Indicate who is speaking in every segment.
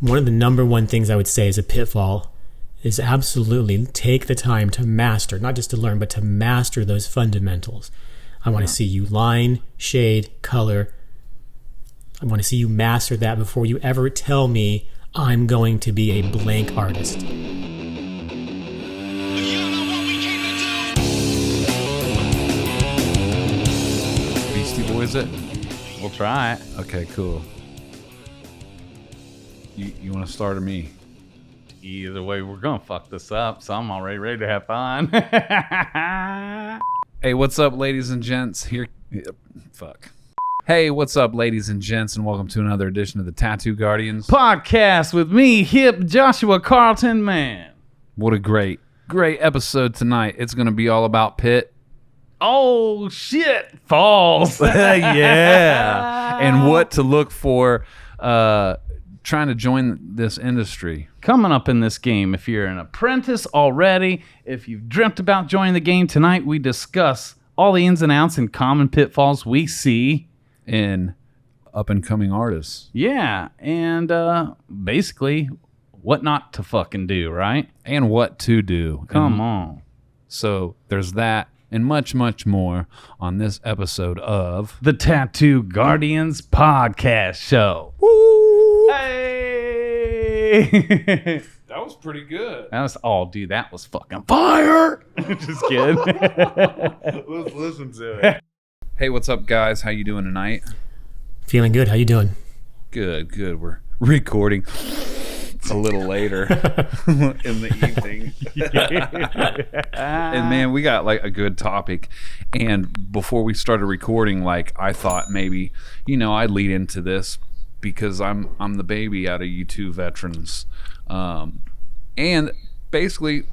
Speaker 1: One of the number one things I would say is a pitfall is absolutely take the time to master, not just to learn, but to master those fundamentals. I want to see you line, shade, color. I want to see you master that before you ever tell me I'm going to be a blank artist.
Speaker 2: Beastie Boys it?
Speaker 3: We'll try it.
Speaker 2: Okay, cool. You want to start or me?
Speaker 3: Either way, we're going to fuck this up, so I'm already ready to have fun.
Speaker 2: Hey, what's up, ladies and gents? Hey, what's up, ladies and gents, and welcome to another edition of the Tattoo Guardians
Speaker 3: Podcast with me, hip Joshua Carlton, man.
Speaker 2: What a great episode tonight. It's going to be all about Pitt.
Speaker 3: Oh, shit. Falls.
Speaker 2: Yeah. And what to look for trying to join this industry.
Speaker 3: Coming up in this game, if you're an apprentice already, if you've dreamt about joining the game tonight, we discuss all the ins and outs and common pitfalls we see
Speaker 2: in up-and-coming artists.
Speaker 3: Yeah, and basically what not to fucking do, right?
Speaker 2: And what to do.
Speaker 3: Come on.
Speaker 2: So there's that and much, much more on this episode of
Speaker 3: the Tattoo Guardians Podcast Show.
Speaker 2: Woo!
Speaker 3: Hey!
Speaker 2: That was pretty good.
Speaker 3: That was dude, that was fucking fire. Just kidding.
Speaker 2: Let's listen to it. Hey, what's up, guys? How you doing tonight?
Speaker 1: Feeling good. How you doing?
Speaker 2: Good. We're recording a little later in the evening. And man, we got like a good topic. And before we started recording, like I thought maybe, I'd lead into this because I'm the baby out of you two veterans. And basically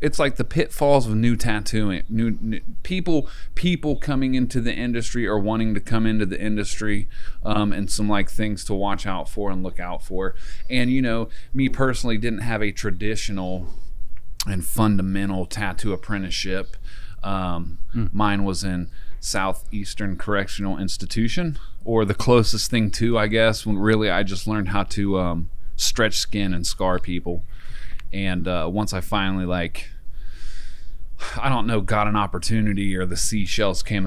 Speaker 2: it's like the pitfalls of new tattooing, new people coming into the industry or wanting to come into the industry, and some like things to watch out for and look out for. And me personally didn't have a traditional and fundamental tattoo apprenticeship. Mine was in Southeastern Correctional Institution, or the closest thing to, I guess, when really I just learned how to stretch skin and scar people. And once I finally got an opportunity, or the seashells came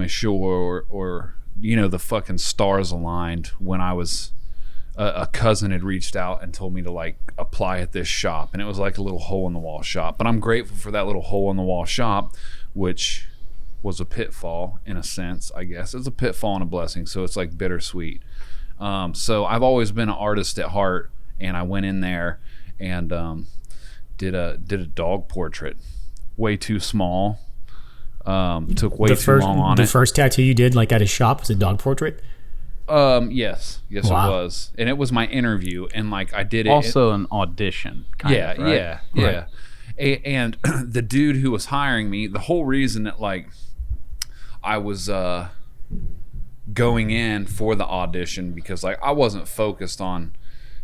Speaker 2: ashore, or the fucking stars aligned when I was a cousin had reached out and told me to apply at this shop, and it was like a little hole in the wall shop. But I'm grateful for that little hole in the wall shop, which was a pitfall in a sense, I guess. It's a pitfall and a blessing, so it's like bittersweet. So I've always been an artist at heart, and I went in there and did a dog portrait. Way too small. Took way too long on it.
Speaker 1: The first tattoo you did at a shop was a dog portrait?
Speaker 2: Yes, wow. It was. And it was my interview, and I did it.
Speaker 3: Also an audition, kind of, right?
Speaker 2: Yeah. And the dude who was hiring me, the whole reason that I was going in for the audition, because I wasn't focused on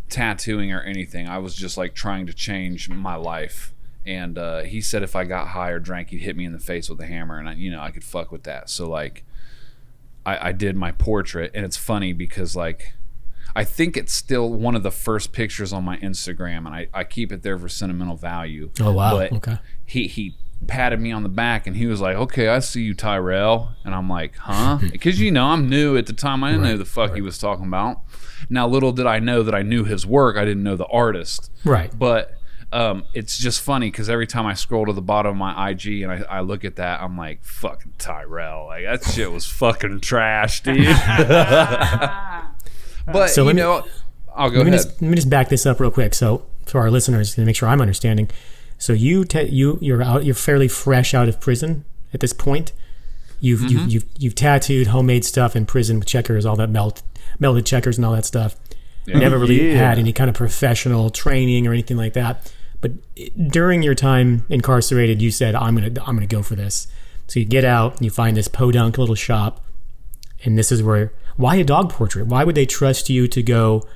Speaker 2: tattooing or anything. I was just trying to change my life. And he said if I got high or drank, he'd hit me in the face with a hammer, and I could fuck with that. So I did my portrait, and it's funny because I think it's still one of the first pictures on my Instagram, and I keep it there for sentimental value.
Speaker 1: Oh wow!
Speaker 2: But
Speaker 1: okay.
Speaker 2: He patted me on the back, and he was like, "Okay, I see you, Tyrell." And I'm like, "Huh?" Because I'm new at the time. I didn't know who the fuck he was talking about. Now, little did I know that I knew his work. I didn't know the artist.
Speaker 1: Right.
Speaker 2: But it's just funny because every time I scroll to the bottom of my IG and I look at that, I'm like, fucking Tyrell. That shit was fucking trash, dude. But,
Speaker 1: so
Speaker 2: I'll go ahead.
Speaker 1: Let me just back this up real quick. So for our listeners, to make sure I'm understanding. So you're fairly fresh out of prison at this point. You've tattooed homemade stuff in prison with checkers, all that melted checkers and all that stuff. Yeah. Never really had any kind of professional training or anything like that. But during your time incarcerated, you said, I'm gonna go for this. So you get out and you find this podunk little shop, and this is why a dog portrait? Why would they trust you to go?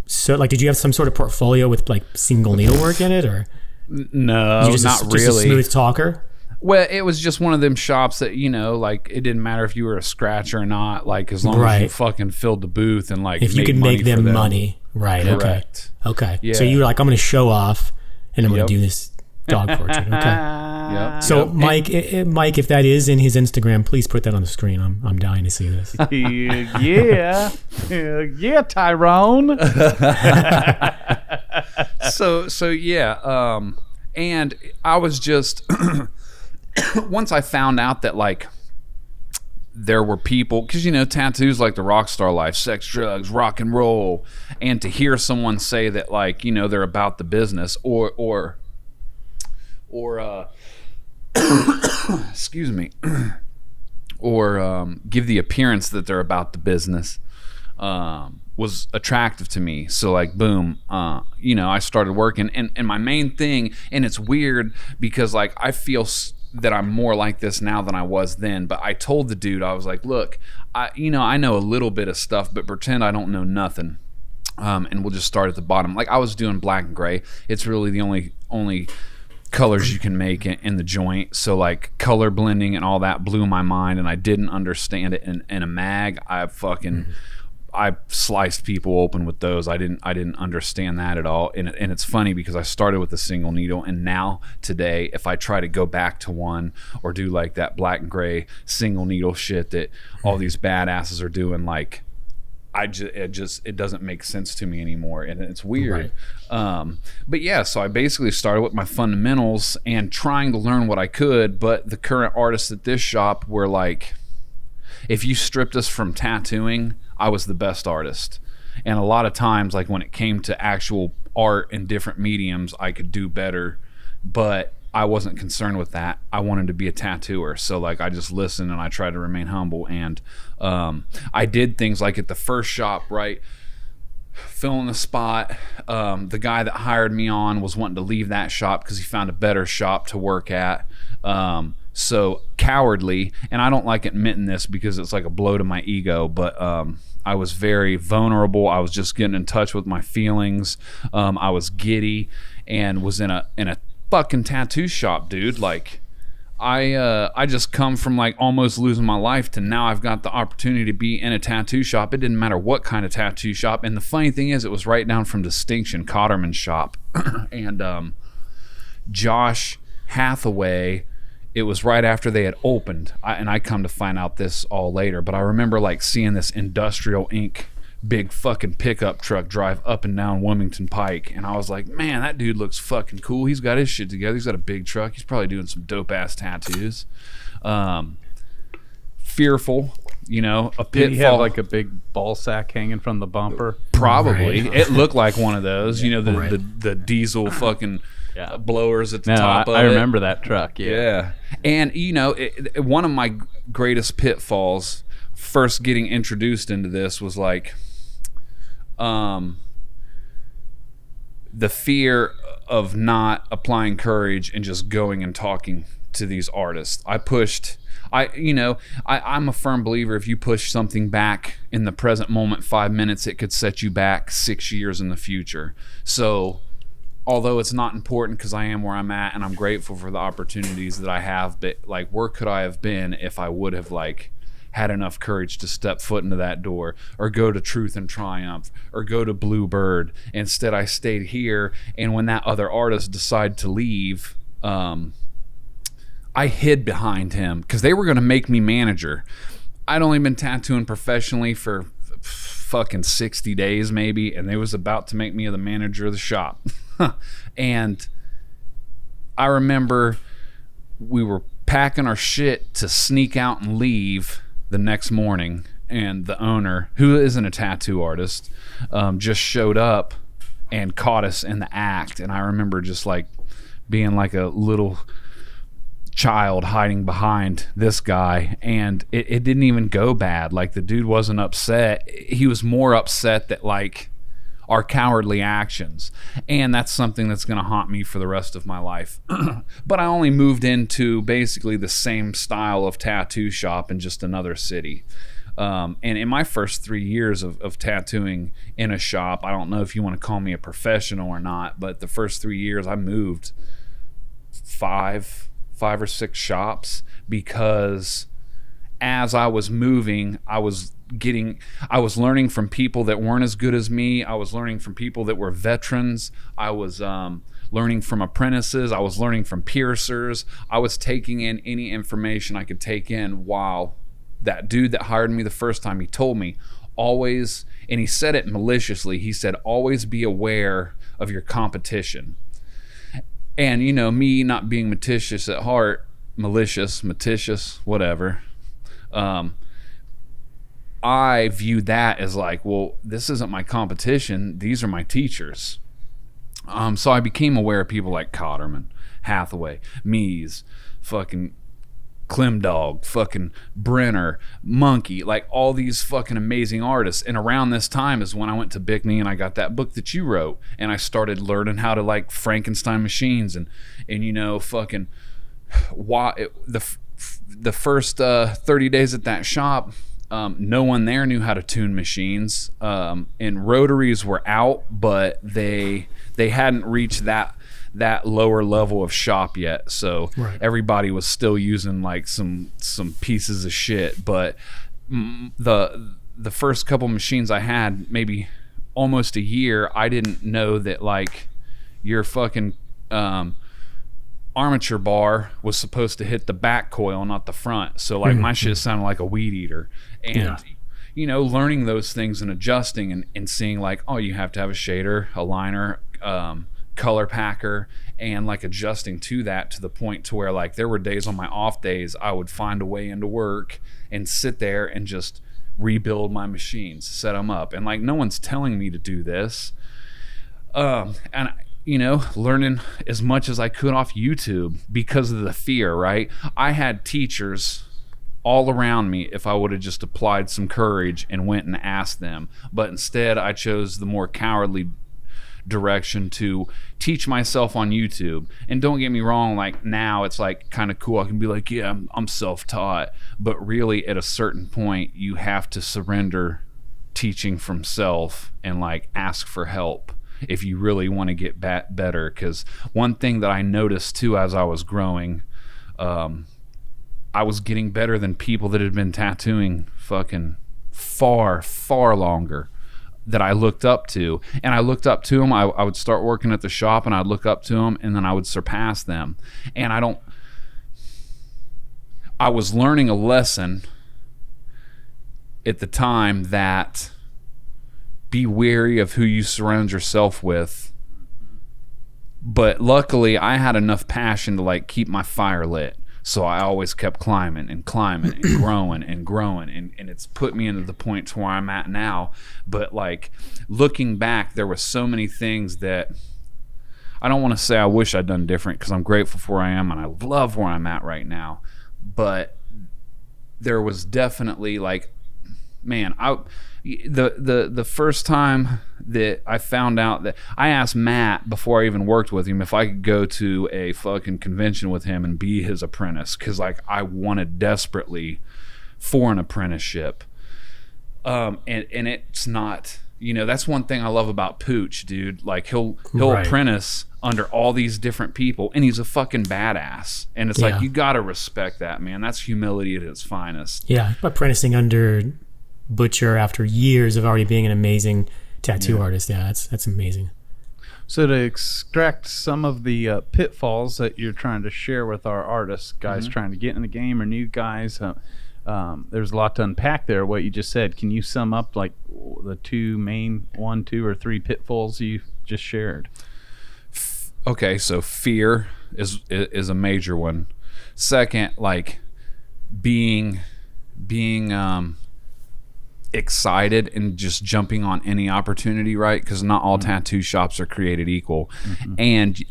Speaker 1: So did you have some sort of portfolio with single needlework in it, or
Speaker 2: no?
Speaker 1: You just
Speaker 2: really.
Speaker 1: Just a smooth talker.
Speaker 2: Well, it was just one of them shops that, it didn't matter if you were a scratch or not, as long as you fucking filled the booth and
Speaker 1: if you could make them money. Right.
Speaker 2: Correct.
Speaker 1: Okay.
Speaker 2: Yeah.
Speaker 1: So you were like, I'm going to show off, and I'm going
Speaker 2: Yep.
Speaker 1: to do this dog portrait. Okay.
Speaker 2: Yep.
Speaker 1: So
Speaker 2: Yep.
Speaker 1: Mike, if that is in his Instagram, please put that on the screen. I'm dying to see this.
Speaker 3: Yeah, Tyrone.
Speaker 2: So yeah, and I was just once I found out that like there were people, because tattoos like the rock star life, sex, drugs, rock and roll, and to hear someone say that like they're about the business or excuse me, or give the appearance that they're about the business was attractive to me. So like boom, I started working, and my main thing, and it's weird because like I feel that I'm more like this now than I was then, but I told the dude, I was like, look, I know a little bit of stuff, but pretend I don't know nothing, and we'll just start at the bottom. Like I was doing black and gray. It's really the only colors you can make in the joint. So like color blending and all that blew my mind, and I didn't understand it in a mag. I sliced people open with those. I didn't understand that at all. And it's funny because I started with a single needle, and now today, if I try to go back to one or do like that black and gray single needle shit that all these badasses are doing, like it doesn't make sense to me anymore, and it's weird. Right. But yeah, so I basically started with my fundamentals and trying to learn what I could. But the current artists at this shop were like, if you stripped us from tattooing, I was the best artist. And a lot of times, like when it came to actual art in different mediums, I could do better, but I wasn't concerned with that. I wanted to be a tattooer. So like I just listened and I tried to remain humble. And I did things like at the first shop, right? Filling the spot. The guy that hired me on was wanting to leave that shop because he found a better shop to work at. So cowardly, and I don't like admitting this because it's like a blow to my ego, but I was very vulnerable. I was just getting in touch with my feelings. I was giddy and was in a fucking tattoo shop, dude. Like I just come from like almost losing my life to now I've got the opportunity to be in a tattoo shop. It didn't matter what kind of tattoo shop. And the funny thing is, it was right down from Distinction, Cotterman's shop. And Josh Hathaway, it was right after they had opened, and I come to find out this all later, but I remember like seeing this Industrial Inc. big fucking pickup truck drive up and down Wilmington Pike, and I was like, man, that dude looks fucking cool. He's got his shit together. He's got a big truck. He's probably doing some dope ass tattoos. Fearful, a pitfall.
Speaker 3: Did he have like a big ball sack hanging from the bumper?
Speaker 2: Probably.
Speaker 3: Right.
Speaker 2: It looked like one of those, the diesel fucking blowers at the top of it.
Speaker 3: I remember that truck.
Speaker 2: Yeah. And one of my greatest pitfalls first getting introduced into this was like the fear of not applying courage and just going and talking to these artists. I'm a firm believer, if you push something back in the present moment 5 minutes, it could set you back 6 years in the future. So although it's not important because I am where I'm at and I'm grateful for the opportunities that I have, but like, where could I have been if I would have like had enough courage to step foot into that door, or go to Truth and Triumph, or go to Bluebird? Instead, I stayed here, and when that other artist decided to leave, I hid behind him because they were going to make me manager. I'd only been tattooing professionally for fucking 60 days maybe, and they was about to make me the manager of the shop. And I remember we were packing our shit to sneak out and leave the next morning, and the owner, who isn't a tattoo artist, just showed up and caught us in the act. And I remember just like being like a little child hiding behind this guy, and it didn't even go bad. Like, the dude wasn't upset. He was more upset that like our cowardly actions, and that's something that's going to haunt me for the rest of my life. But I only moved into basically the same style of tattoo shop in just another city. And in my first 3 years of tattooing in a shop, I don't know if you want to call me a professional or not, but the first 3 years I moved five or six shops, because as I was moving, I was learning from people that weren't as good as me. I was learning from people that were veterans. I was learning from apprentices. I was learning from piercers. I was taking in any information I could take in, while that dude that hired me the first time, he told me, always, and he said it maliciously, he said, always be aware of your competition. And, you know, me not being malicious at heart, meticulous, whatever, I view that as like, well, this isn't my competition. These are my teachers. So I became aware of people like Cotterman, Hathaway, Mies, fucking Klimdog, fucking Brenner, Monkey, like all these fucking amazing artists. And around this time is when I went to Bickney and I got that book that you wrote, and I started learning how to like Frankenstein machines and you know, fucking the first 30 days at that shop, no one there knew how to tune machines, and rotaries were out, but they hadn't reached that lower level of shop yet, so right. Everybody was still using like some pieces of shit. But the first couple machines I had, maybe almost a year, I didn't know that like your fucking armature bar was supposed to hit the back coil, not the front. So like my shit sounded like a weed eater. And you know, learning those things and adjusting and seeing like, oh, you have to have a shader, a liner, color packer, and like adjusting to that, to the point to where like there were days on my off days I would find a way into work and sit there and just rebuild my machines, set them up, and like no one's telling me to do this, and you know, learning as much as I could off YouTube because of the fear, right? I had teachers all around me if I would have just applied some courage and went and asked them, but instead I chose the more cowardly direction to teach myself on YouTube. And don't get me wrong, like now it's like kind of cool, I can be like, yeah, I'm self-taught, but really at a certain point you have to surrender teaching from self and like ask for help if you really want to get better. Because one thing that I noticed too as I was growing, I was getting better than people that had been tattooing fucking far longer, that I looked up to. And I looked up to them. I would start working at the shop and I'd look up to them, and then I would surpass them. And I was learning a lesson at the time that be wary of who you surround yourself with. But luckily I had enough passion to like keep my fire lit. So I always kept climbing and growing and growing, and it's put me into the point to where I'm at now. But like looking back, there were so many things that I don't want to say I wish I'd done different, because I'm grateful for where I am and I love where I'm at right now. But there was definitely like, man, the first time that I found out, that I asked Matt before I even worked with him if I could go to a fucking convention with him and be his apprentice, because like I wanted desperately for an apprenticeship. And it's not, you know, that's one thing I love about Pooch, dude. Like he'll right. apprentice under all these different people, and he's a fucking badass. And it's like, you gotta respect that, man. That's humility at its finest.
Speaker 1: Yeah, apprenticing under Butcher after years of already being an amazing tattoo artist. Yeah, that's amazing.
Speaker 3: So to extract some of the pitfalls that you're trying to share with our artists, guys trying to get in the game or new guys, there's a lot to unpack there. What you just said, can you sum up like the two main 1, 2, or 3 pitfalls you just shared?
Speaker 2: Okay, so fear is a major one. Second, like being excited and just jumping on any opportunity, right? Because not all tattoo shops are created equal. And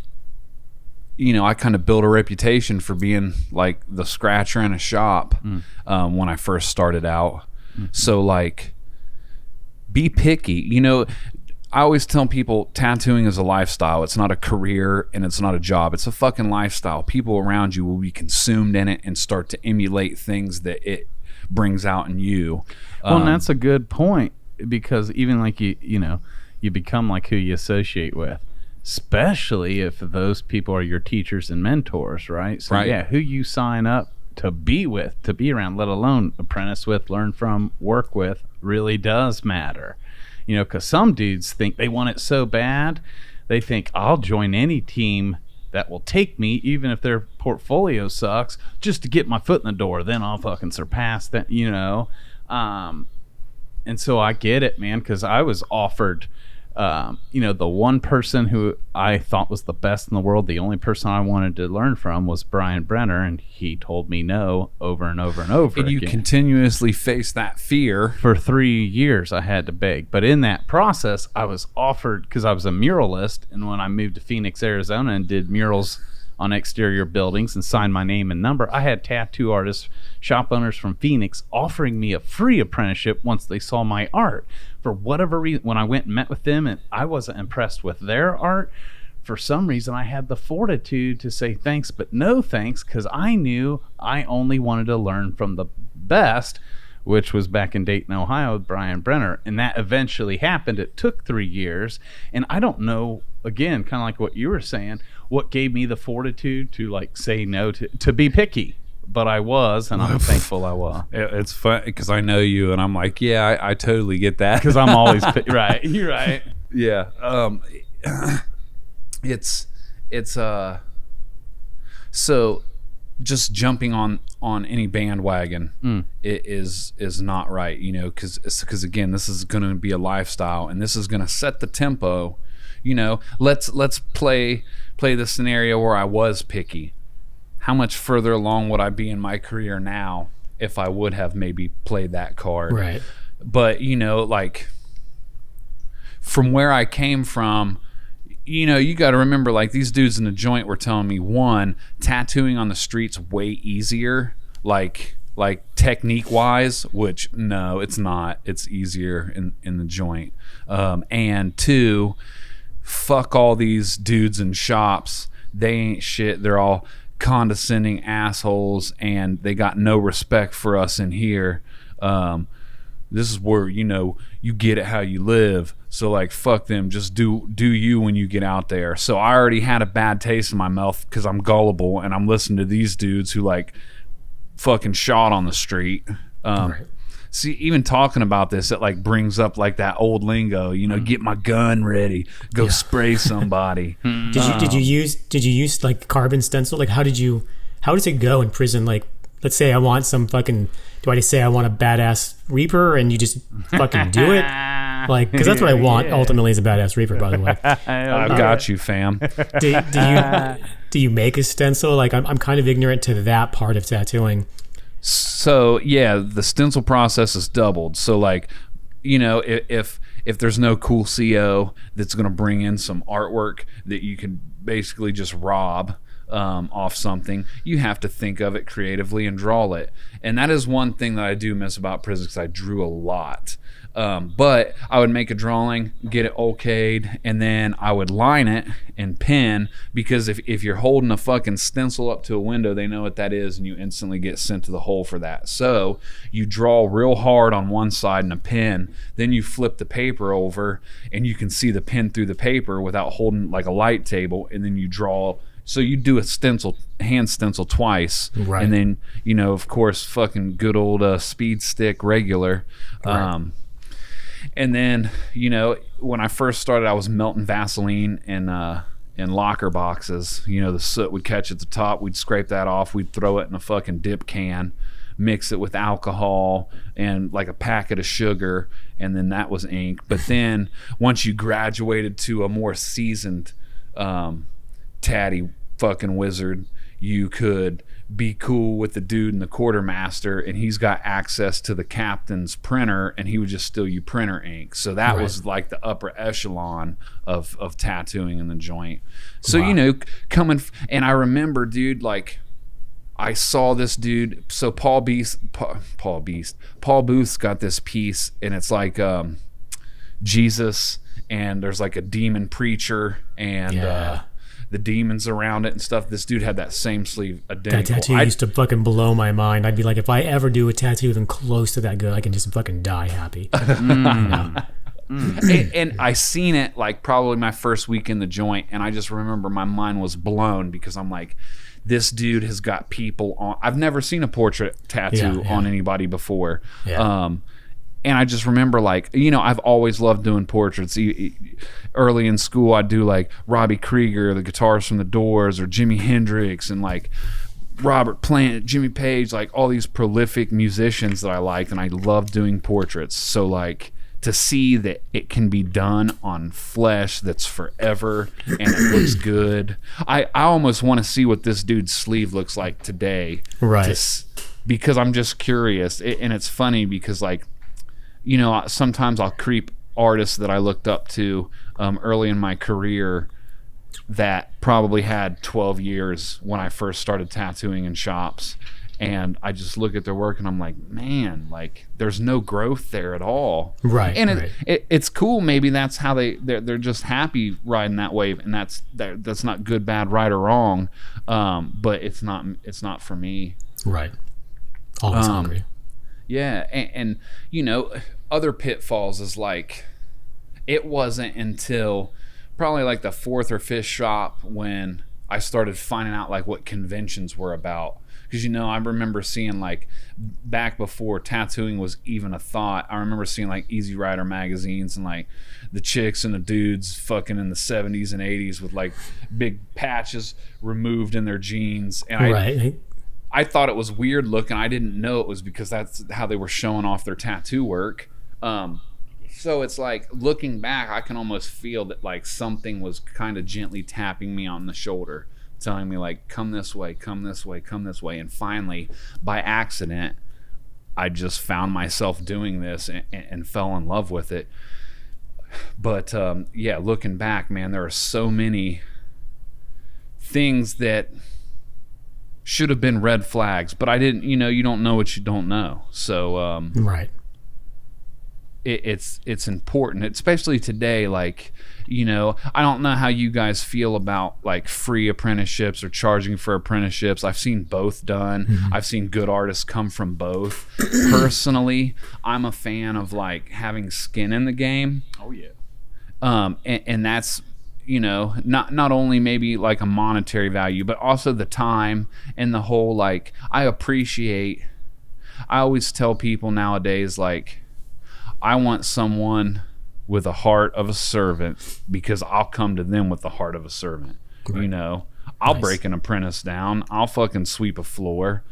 Speaker 2: you know, I kind of built a reputation for being like the scratcher in a shop when I first started out. So like, be picky. You know, I always tell people tattooing is a lifestyle. It's not a career and it's not a job. It's a fucking lifestyle. People around you will be consumed in it and start to emulate things that it brings out in you.
Speaker 3: Well, and that's a good point, because even like you know, you become like who you associate with, especially if those people are your teachers and mentors, right? So yeah, who you sign up to be with, to be around, let alone apprentice with, learn from, work with, really does matter. You know, because some dudes think they want it so bad, they think I'll join any team that will take me, even if their portfolio sucks, just to get my foot in the door. Then I'll fucking surpass that, you know. And so I get it, man, because I was offered, you know, the one person who I thought was the best in the world, the only person I wanted to learn from was Brian Brenner, and he told me no over and over and over
Speaker 2: and you
Speaker 3: again.
Speaker 2: Continuously face that fear.
Speaker 3: For 3 years, I had to beg. But in that process, I was offered, because I was a muralist, and when I moved to Phoenix, Arizona, and did murals on exterior buildings and signed my name and number, I had tattoo artists, shop owners from Phoenix offering me a free apprenticeship once they saw my art. For whatever reason, when I went and met with them and I wasn't impressed with their art, for some reason I had the fortitude to say thanks but no thanks, because I knew I only wanted to learn from the best, which was back in Dayton, Ohio with Brian Brenner. And that eventually happened. It took 3 years. And I don't know, again, kind of like what you were saying, what gave me the fortitude to like say no to be picky. But I was, and I'm thankful I was.
Speaker 2: It's fun because I know you, and I'm like, yeah, I totally get that.
Speaker 3: Because I'm always right. You're right.
Speaker 2: Yeah. So just jumping on any bandwagon is not right, you know, because again, this is going to be a lifestyle, and this is going to set the tempo. You know, let's play the scenario where I was picky. How much further along would I be in my career now if I would have maybe played that card?
Speaker 1: Right.
Speaker 2: But, you know, like from where I came from, you know, you got to remember, like, these dudes in the joint were telling me, one, tattooing on the street's way easier, like technique wise, which no, it's not. It's easier in the joint. And two, fuck all these dudes in shops. They ain't shit. They're all condescending assholes, and they got no respect for us in here. This is where, you know, you get it how you live. So like, fuck them. Just do you when you get out there. So I already had a bad taste in my mouth because I'm gullible, and I'm listening to these dudes who like fucking shot on the street.
Speaker 1: Right.
Speaker 2: See, even talking about this, it like brings up like that old lingo, you know, get my gun ready, go spray somebody.
Speaker 1: Did you use like carbon stencil? Like how does it go in prison? Like, let's say I want some fucking, do I just say I want a badass Reaper and you just fucking do it? Like, because that's what I want ultimately is a badass Reaper, by the way.
Speaker 2: I've got you, fam.
Speaker 1: Do you make a stencil? Like I'm kind of ignorant to that part of tattooing.
Speaker 2: So yeah, the stencil process is doubled. So like, you know, if there's no cool CO that's going to bring in some artwork that you can basically just rob off something, you have to think of it creatively and draw it. And that is one thing that I do miss about prison, because I drew a lot. But I would make a drawing, get it okayed, and then I would line it and pin, because if you're holding a fucking stencil up to a window, they know what that is, and you instantly get sent to the hole for that. So you draw real hard on one side in a pen, then you flip the paper over, and you can see the pen through the paper without holding like a light table, and then you draw. So you do a hand stencil twice,
Speaker 1: right.
Speaker 2: And then, you know, of course, fucking good old speed stick regular.
Speaker 1: Right.
Speaker 2: And then, you know, when I first started, I was melting Vaseline in locker boxes. You know, the soot would catch at the top. We'd scrape that off. We'd throw it in a fucking dip can, mix it with alcohol and like a packet of sugar, and then that was ink. But then once you graduated to a more seasoned tatty fucking wizard, you could be cool with the dude in the quartermaster, and he's got access to the captain's printer, and he would just steal you printer ink. So that was like the upper echelon of tattooing in the joint. So you know, and I remember, dude, like I saw this dude. So Paul Booth's got this piece, and it's like Jesus, and there's like a demon preacher, and the demons around it and stuff. This dude had that same sleeve identical.
Speaker 1: That tattoo used to fucking blow my mind. I'd be like, if I ever do a tattoo even close to that good, I can just fucking die happy.
Speaker 2: And I seen it like probably my first week in the joint, and I just remember my mind was blown because I'm like, this dude has got people on. I've never seen a portrait tattoo on anybody before. And I just remember, like, you know, I've always loved doing portraits. Early in school, I'd do like Robbie Krieger, the guitarist from the Doors, or Jimi Hendrix, and like Robert Plant, Jimmy Page, like all these prolific musicians that I liked, and I loved doing portraits. So like to see that it can be done on flesh that's forever and it looks good. I almost want to see what this dude's sleeve looks like today.
Speaker 1: Right.
Speaker 2: Because I'm just curious. And it's funny because, like, you know, sometimes I'll creep artists that I looked up to early in my career that probably had 12 years when I first started tattooing in shops. And I just look at their work and I'm like, man, like there's no growth there at all.
Speaker 1: Right.
Speaker 2: And it's cool. Maybe that's how they're just happy riding that wave, and that's not good, bad, right or wrong. But it's not for me.
Speaker 1: Right. Always hungry.
Speaker 2: Yeah. And you know, other pitfalls is like, it wasn't until probably like the fourth or fifth shop when I started finding out like what conventions were about. Because, you know, I remember seeing, like, back before tattooing was even a thought, I remember seeing, like, Easy Rider magazines and, like, the chicks and the dudes fucking in the 70s and 80s with, like, big patches removed in their jeans. And I thought it was weird looking. I didn't know it was because that's how they were showing off their tattoo work. So it's like, looking back, I can almost feel that, like, something was kind of gently tapping me on the shoulder, telling me like, come this way, come this way, come this way. And finally, by accident, I just found myself doing this and fell in love with it. But yeah, looking back, man, there are so many things that should have been red flags, but I didn't, you know, you don't know what you don't know. So
Speaker 1: right.
Speaker 2: It's important, especially today. Like, you know, I don't know how you guys feel about like free apprenticeships or charging for apprenticeships. I've seen both done. Mm-hmm. I've seen good artists come from both. Personally, I'm a fan of like having skin in the game.
Speaker 3: Oh yeah.
Speaker 2: And that's, you know, not only maybe like a monetary value, but also the time and the whole, like, I always tell people nowadays, like, I want someone with a heart of a servant because I'll come to them with the heart of a servant. Right. You know, I'll break an apprentice down. I'll fucking sweep a floor.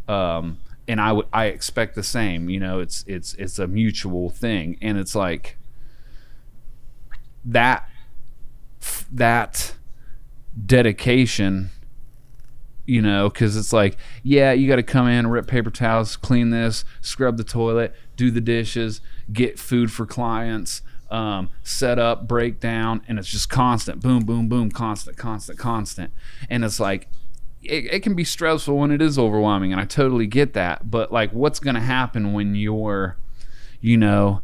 Speaker 2: And I expect the same. You know, it's a mutual thing. And it's like that dedication, you know, because it's like, yeah, you got to come in, rip paper towels, clean this, scrub the toilet, do the dishes, get food for clients, set up, break down, and it's just constant, boom, boom, boom, constant. And it's like, it can be stressful when it is overwhelming, and I totally get that. But like, what's gonna happen when you're, you know,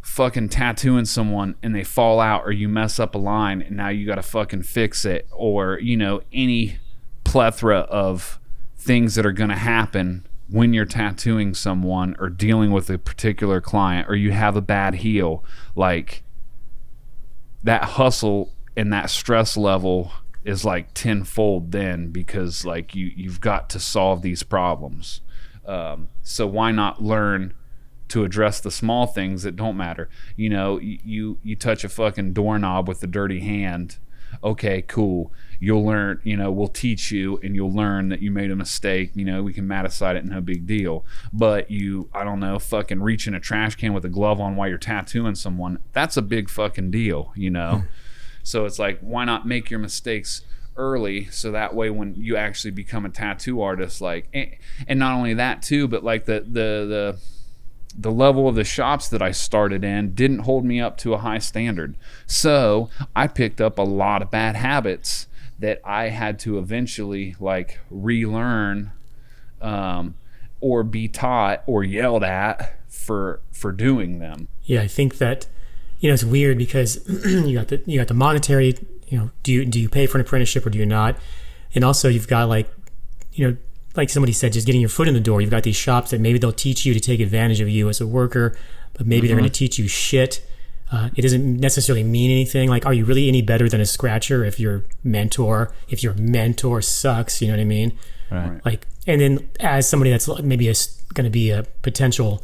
Speaker 2: fucking tattooing someone and they fall out, or you mess up a line and now you gotta fucking fix it, or, you know, any plethora of things that are gonna happen when you're tattooing someone or dealing with a particular client, or you have a bad heel. Like, that hustle and that stress level is like tenfold then, because like you've got to solve these problems. So why not learn to address the small things that don't matter? You know, you touch a fucking doorknob with a dirty hand. Okay, cool. You'll learn, you know, we'll teach you and you'll learn that you made a mistake. You know, we can maticide it, no big deal. But you, I don't know, fucking reach in a trash can with a glove on while you're tattooing someone, that's a big fucking deal, you know? So it's like, why not make your mistakes early, so that way when you actually become a tattoo artist, like, and not only that too, but like the level of the shops that I started in didn't hold me up to a high standard. So I picked up a lot of bad habits that I had to eventually like relearn, or be taught or yelled at for doing them.
Speaker 1: Yeah, I think that, you know, it's weird because you got the monetary, you know, do you pay for an apprenticeship or do you not? And also you've got, like, you know, like somebody said, just getting your foot in the door. You've got these shops that maybe they'll teach you to take advantage of you as a worker, but maybe they're going to teach you shit. It doesn't necessarily mean anything. Like, are you really any better than a scratcher if your mentor sucks? You know what I mean?
Speaker 3: Right.
Speaker 1: Like, and then as somebody that's maybe going to be a potential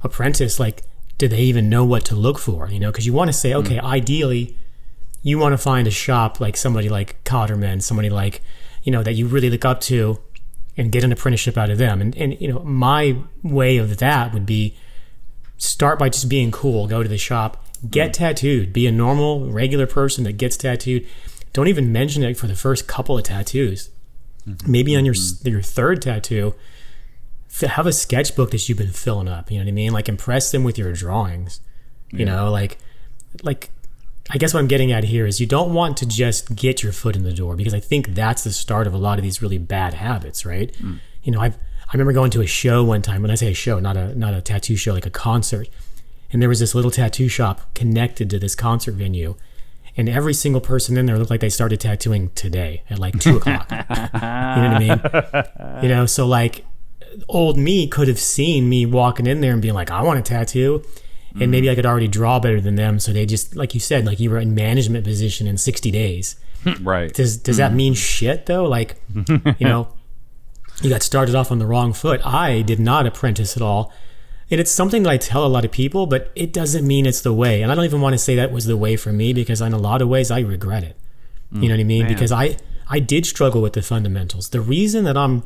Speaker 1: apprentice, like, do they even know what to look for? You know, because you want to say, okay, ideally, you want to find a shop like somebody like Cotterman, somebody like, you know, that you really look up to, and get an apprenticeship out of them. And you know, my way of that would be start by just being cool. Go to the shop, get tattooed, be a normal, regular person that gets tattooed. Don't even mention it for the first couple of tattoos. Maybe on your third tattoo, have a sketchbook that you've been filling up. You know what I mean? Like, impress them with your drawings. You know, like I guess what I'm getting at here is you don't want to just get your foot in the door, because I think that's the start of a lot of these really bad habits, right? You know, I remember going to a show one time. When I say a show, not a tattoo show, like a concert, and there was this little tattoo shop connected to this concert venue, and every single person in there looked like they started tattooing today at like 2 o'clock. You know what I mean? You know, so like old me could have seen me walking in there and being like, I want a tattoo. And maybe I could already draw better than them. So they just, like you said, like you were in management position in 60 days.
Speaker 2: Right.
Speaker 1: Does that mean shit though? Like, you know, you got started off on the wrong foot. I did not apprentice at all. And it's something that I tell a lot of people, but it doesn't mean it's the way. And I don't even want to say that was the way for me, because in a lot of ways I regret it. You know what I mean? Man. Because I did struggle with the fundamentals. The reason that I'm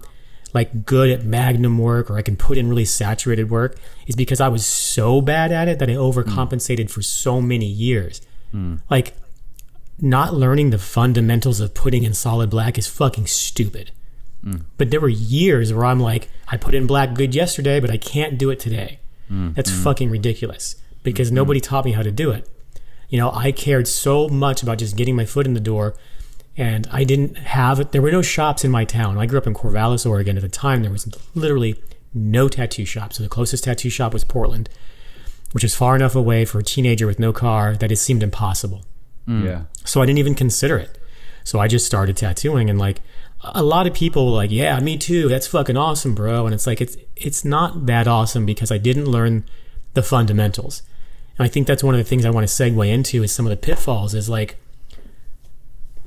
Speaker 1: like good at magnum work, or I can put in really saturated work, is because I was so bad at it that I overcompensated for so many years. Like, not learning the fundamentals of putting in solid black is fucking stupid. But there were years where I'm like, I put in black good yesterday, but I can't do it today. That's fucking ridiculous, because nobody taught me how to do it. You know, I cared so much about just getting my foot in the door. And I didn't have, there were no shops in my town. I grew up in Corvallis, Oregon. At the time, there was literally no tattoo shop. So the closest tattoo shop was Portland, which is far enough away for a teenager with no car that it seemed impossible.
Speaker 2: Yeah.
Speaker 1: So I didn't even consider it. So I just started tattooing, and like a lot of people were like, yeah, me too. That's fucking awesome, bro. And it's like, it's not that awesome, because I didn't learn the fundamentals. And I think that's one of the things I want to segue into is some of the pitfalls is like,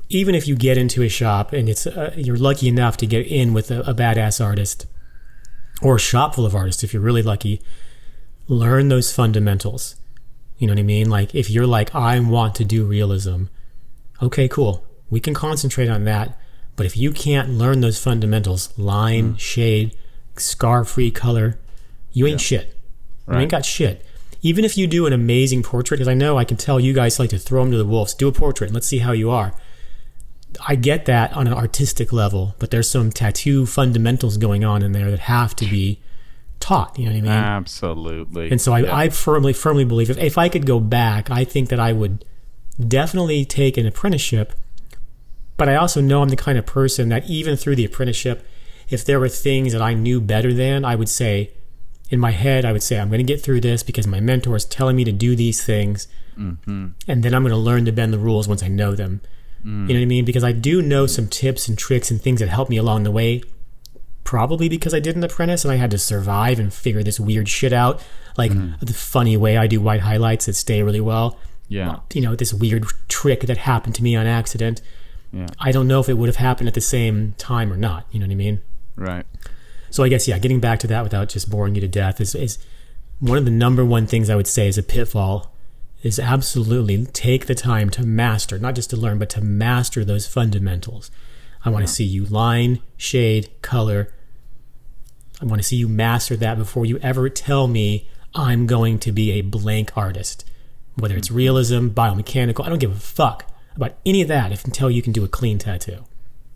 Speaker 1: even if you get into a shop and it's you're lucky enough to get in with a badass artist, or a shop full of artists, if you're really lucky, learn those fundamentals. You know what I mean? Like, if you're like, I want to do realism, okay, cool. We can concentrate on that. But if you can't learn those fundamentals, line, shade, scar-free color, you ain't shit. You ain't got shit. Even if you do an amazing portrait, because I know I can tell you guys like to throw them to the wolves. Do a portrait and let's see how you are. I get that on an artistic level, but there's some tattoo fundamentals going on in there that have to be taught. You know what I mean?
Speaker 3: Absolutely.
Speaker 1: And so I firmly believe if I could go back, I think that I would definitely take an apprenticeship. But I also know I'm the kind of person that even through the apprenticeship, if there were things that I knew better than, I would say, in my head, I would say, I'm going to get through this because my mentor is telling me to do these things. And then I'm going to learn to bend the rules once I know them. You know what I mean? Because I do know some tips and tricks and things that help me along the way, probably because I did an apprentice and I had to survive and figure this weird shit out. Like the funny way I do white highlights that stay really well.
Speaker 3: Yeah.
Speaker 1: You know, this weird trick that happened to me on accident.
Speaker 3: Yeah.
Speaker 1: I don't know if it would have happened at the same time or not. You know what I mean?
Speaker 3: Right.
Speaker 1: So I guess, getting back to that without just boring you to death is one of the number one things I would say is a pitfall is absolutely take the time to master, not just to learn, but to master those fundamentals. I want to see you line, shade, color. I want to see you master that before you ever tell me I'm going to be a blank artist. Whether it's realism, biomechanical, I don't give a fuck about any of that until you can do a clean tattoo.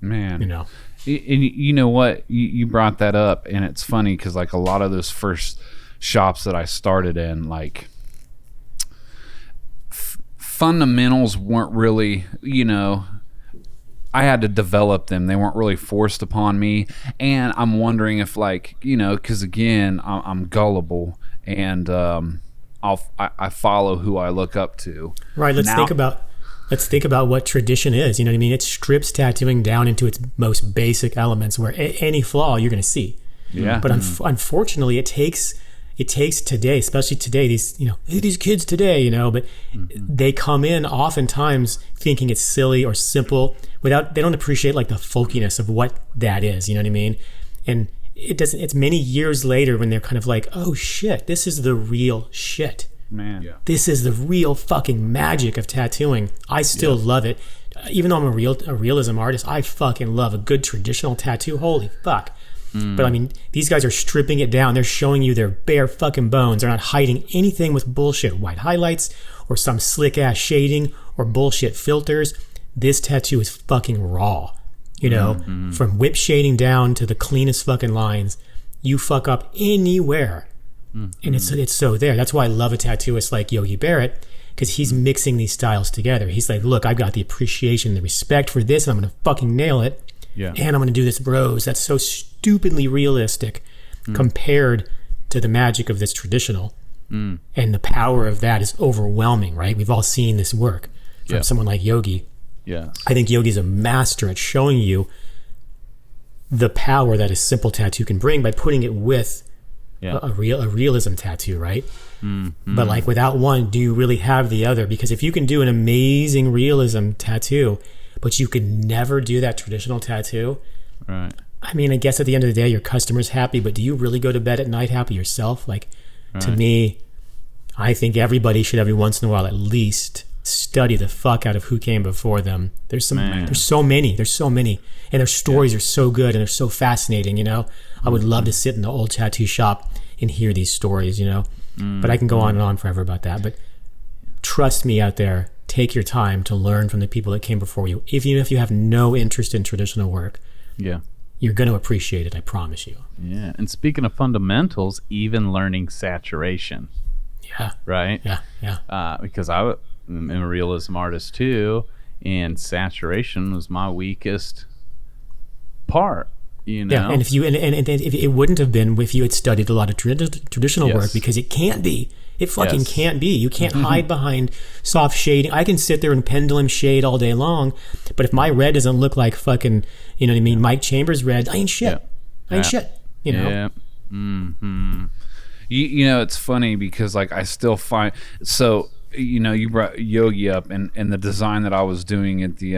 Speaker 2: Man.
Speaker 1: You know?
Speaker 2: And you know what? You brought that up, and it's funny because like a lot of those first shops that I started in, like fundamentals weren't really, I had to develop them. They weren't really forced upon me. And I'm wondering if because again, I'm gullible and I follow who I look up to.
Speaker 1: Right. Let's think about let's think about what tradition is. You know what I mean? It strips tattooing down into its most basic elements where any flaw you're going to see.
Speaker 2: Yeah.
Speaker 1: But unfortunately, it takes today, especially today, these kids today, but they come in oftentimes thinking it's silly or simple they don't appreciate like the folkiness of what that is. You know what I mean? And it's many years later when they're kind of like, oh shit, this is the real shit.
Speaker 2: Man. Yeah.
Speaker 1: This is the real fucking magic of tattooing. I still love it. Even though I'm a realism artist, I fucking love a good traditional tattoo. Holy fuck. But I mean, these guys are stripping it down. They're showing you their bare fucking bones. They're not hiding anything with bullshit white highlights or some slick ass shading or bullshit filters. This tattoo is fucking raw. From whip shading down to the cleanest fucking lines. You fuck up anywhere. And it's so there. That's why I love a tattooist like Yogi Barrett, because he's mixing these styles together. He's like, look, I've got the appreciation, the respect for this, and I'm going to fucking nail it. Yeah. And I'm going to do this bros. That's so stupidly realistic compared to the magic of this traditional. And the power of that is overwhelming, right? We've all seen this work from someone like Yogi.
Speaker 3: Yeah.
Speaker 1: I think Yogi's a master at showing you the power that a simple tattoo can bring by putting it with a realism tattoo, right? But like without one, do you really have the other? Because if you can do an amazing realism tattoo, but you could never do that traditional tattoo,
Speaker 3: right?
Speaker 1: I mean, I guess at the end of the day, your customer's happy, but do you really go to bed at night happy yourself? Like, to me, I think everybody should every once in a while at least study the fuck out of who came before them. There's so many, and their stories are so good and they're so fascinating. I would love to sit in the old tattoo shop and hear these stories. But I can go on and on forever about that. But trust me out there, take your time to learn from the people that came before you. Even if you have no interest in traditional work, you're going to appreciate it. I promise you.
Speaker 3: Yeah. And speaking of fundamentals, even learning saturation.
Speaker 1: Yeah.
Speaker 3: Right.
Speaker 1: Yeah.
Speaker 3: Because I'm a realism artist too, and saturation was my weakest part.
Speaker 1: Yeah, and if it wouldn't have been if you had studied a lot of traditional work, because it can't be. It fucking can't be. You can't hide behind soft shading. I can sit there and pendulum shade all day long, but if my red doesn't look like fucking, Mike Chambers red, I ain't shit. I ain't shit.
Speaker 3: Yeah.
Speaker 2: It's funny because like I still find you brought Yogi up and the design that I was doing at the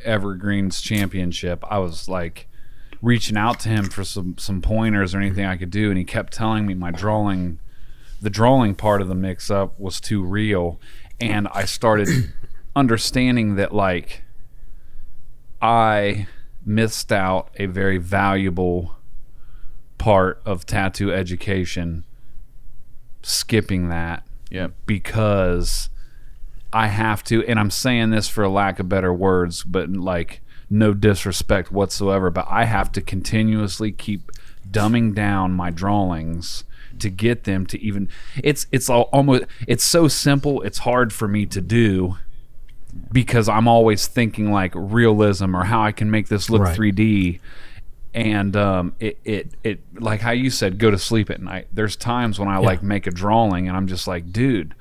Speaker 2: Evergreens Championship. I was like reaching out to him for some pointers or anything I could do, and he kept telling me the drawing part of the mix-up was too real, and I started understanding that like I missed out a very valuable part of tattoo education skipping that because I have to, and I'm saying this for a lack of better words, but like no disrespect whatsoever, but I have to continuously keep dumbing down my drawings to get them to even it's so simple it's hard for me to do because I'm always thinking like realism or how I can make this look 3D, and it like how you said, go to sleep at night. There's times when I like make a drawing and I'm just like, dude,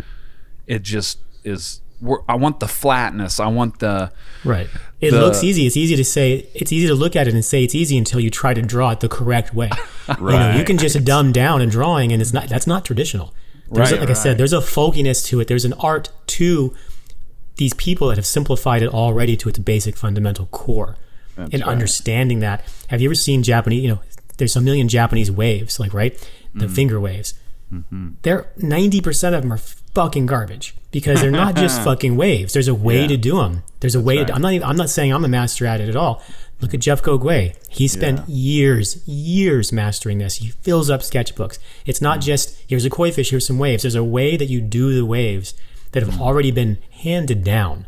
Speaker 2: it just is, I want the flatness, I want the
Speaker 1: it looks easy. It's easy to say, it's easy to look at it and say it's easy until you try to draw it the correct way. You can just dumb down a drawing, and that's not traditional. I said, there's a folkiness to it. There's an art to these people that have simplified it already to its basic fundamental core. Understanding that. Have you ever seen Japanese, there's a million Japanese waves, the finger waves. They're 90% of them are fucking garbage because they're not just fucking waves. There's a way to do them. There's a way. I'm not saying I'm a master at it at all. Look at Jeff Gogwe. He spent years mastering this. He fills up sketchbooks. It's not just here's a koi fish, here's some waves. There's a way that you do the waves that have already been handed down.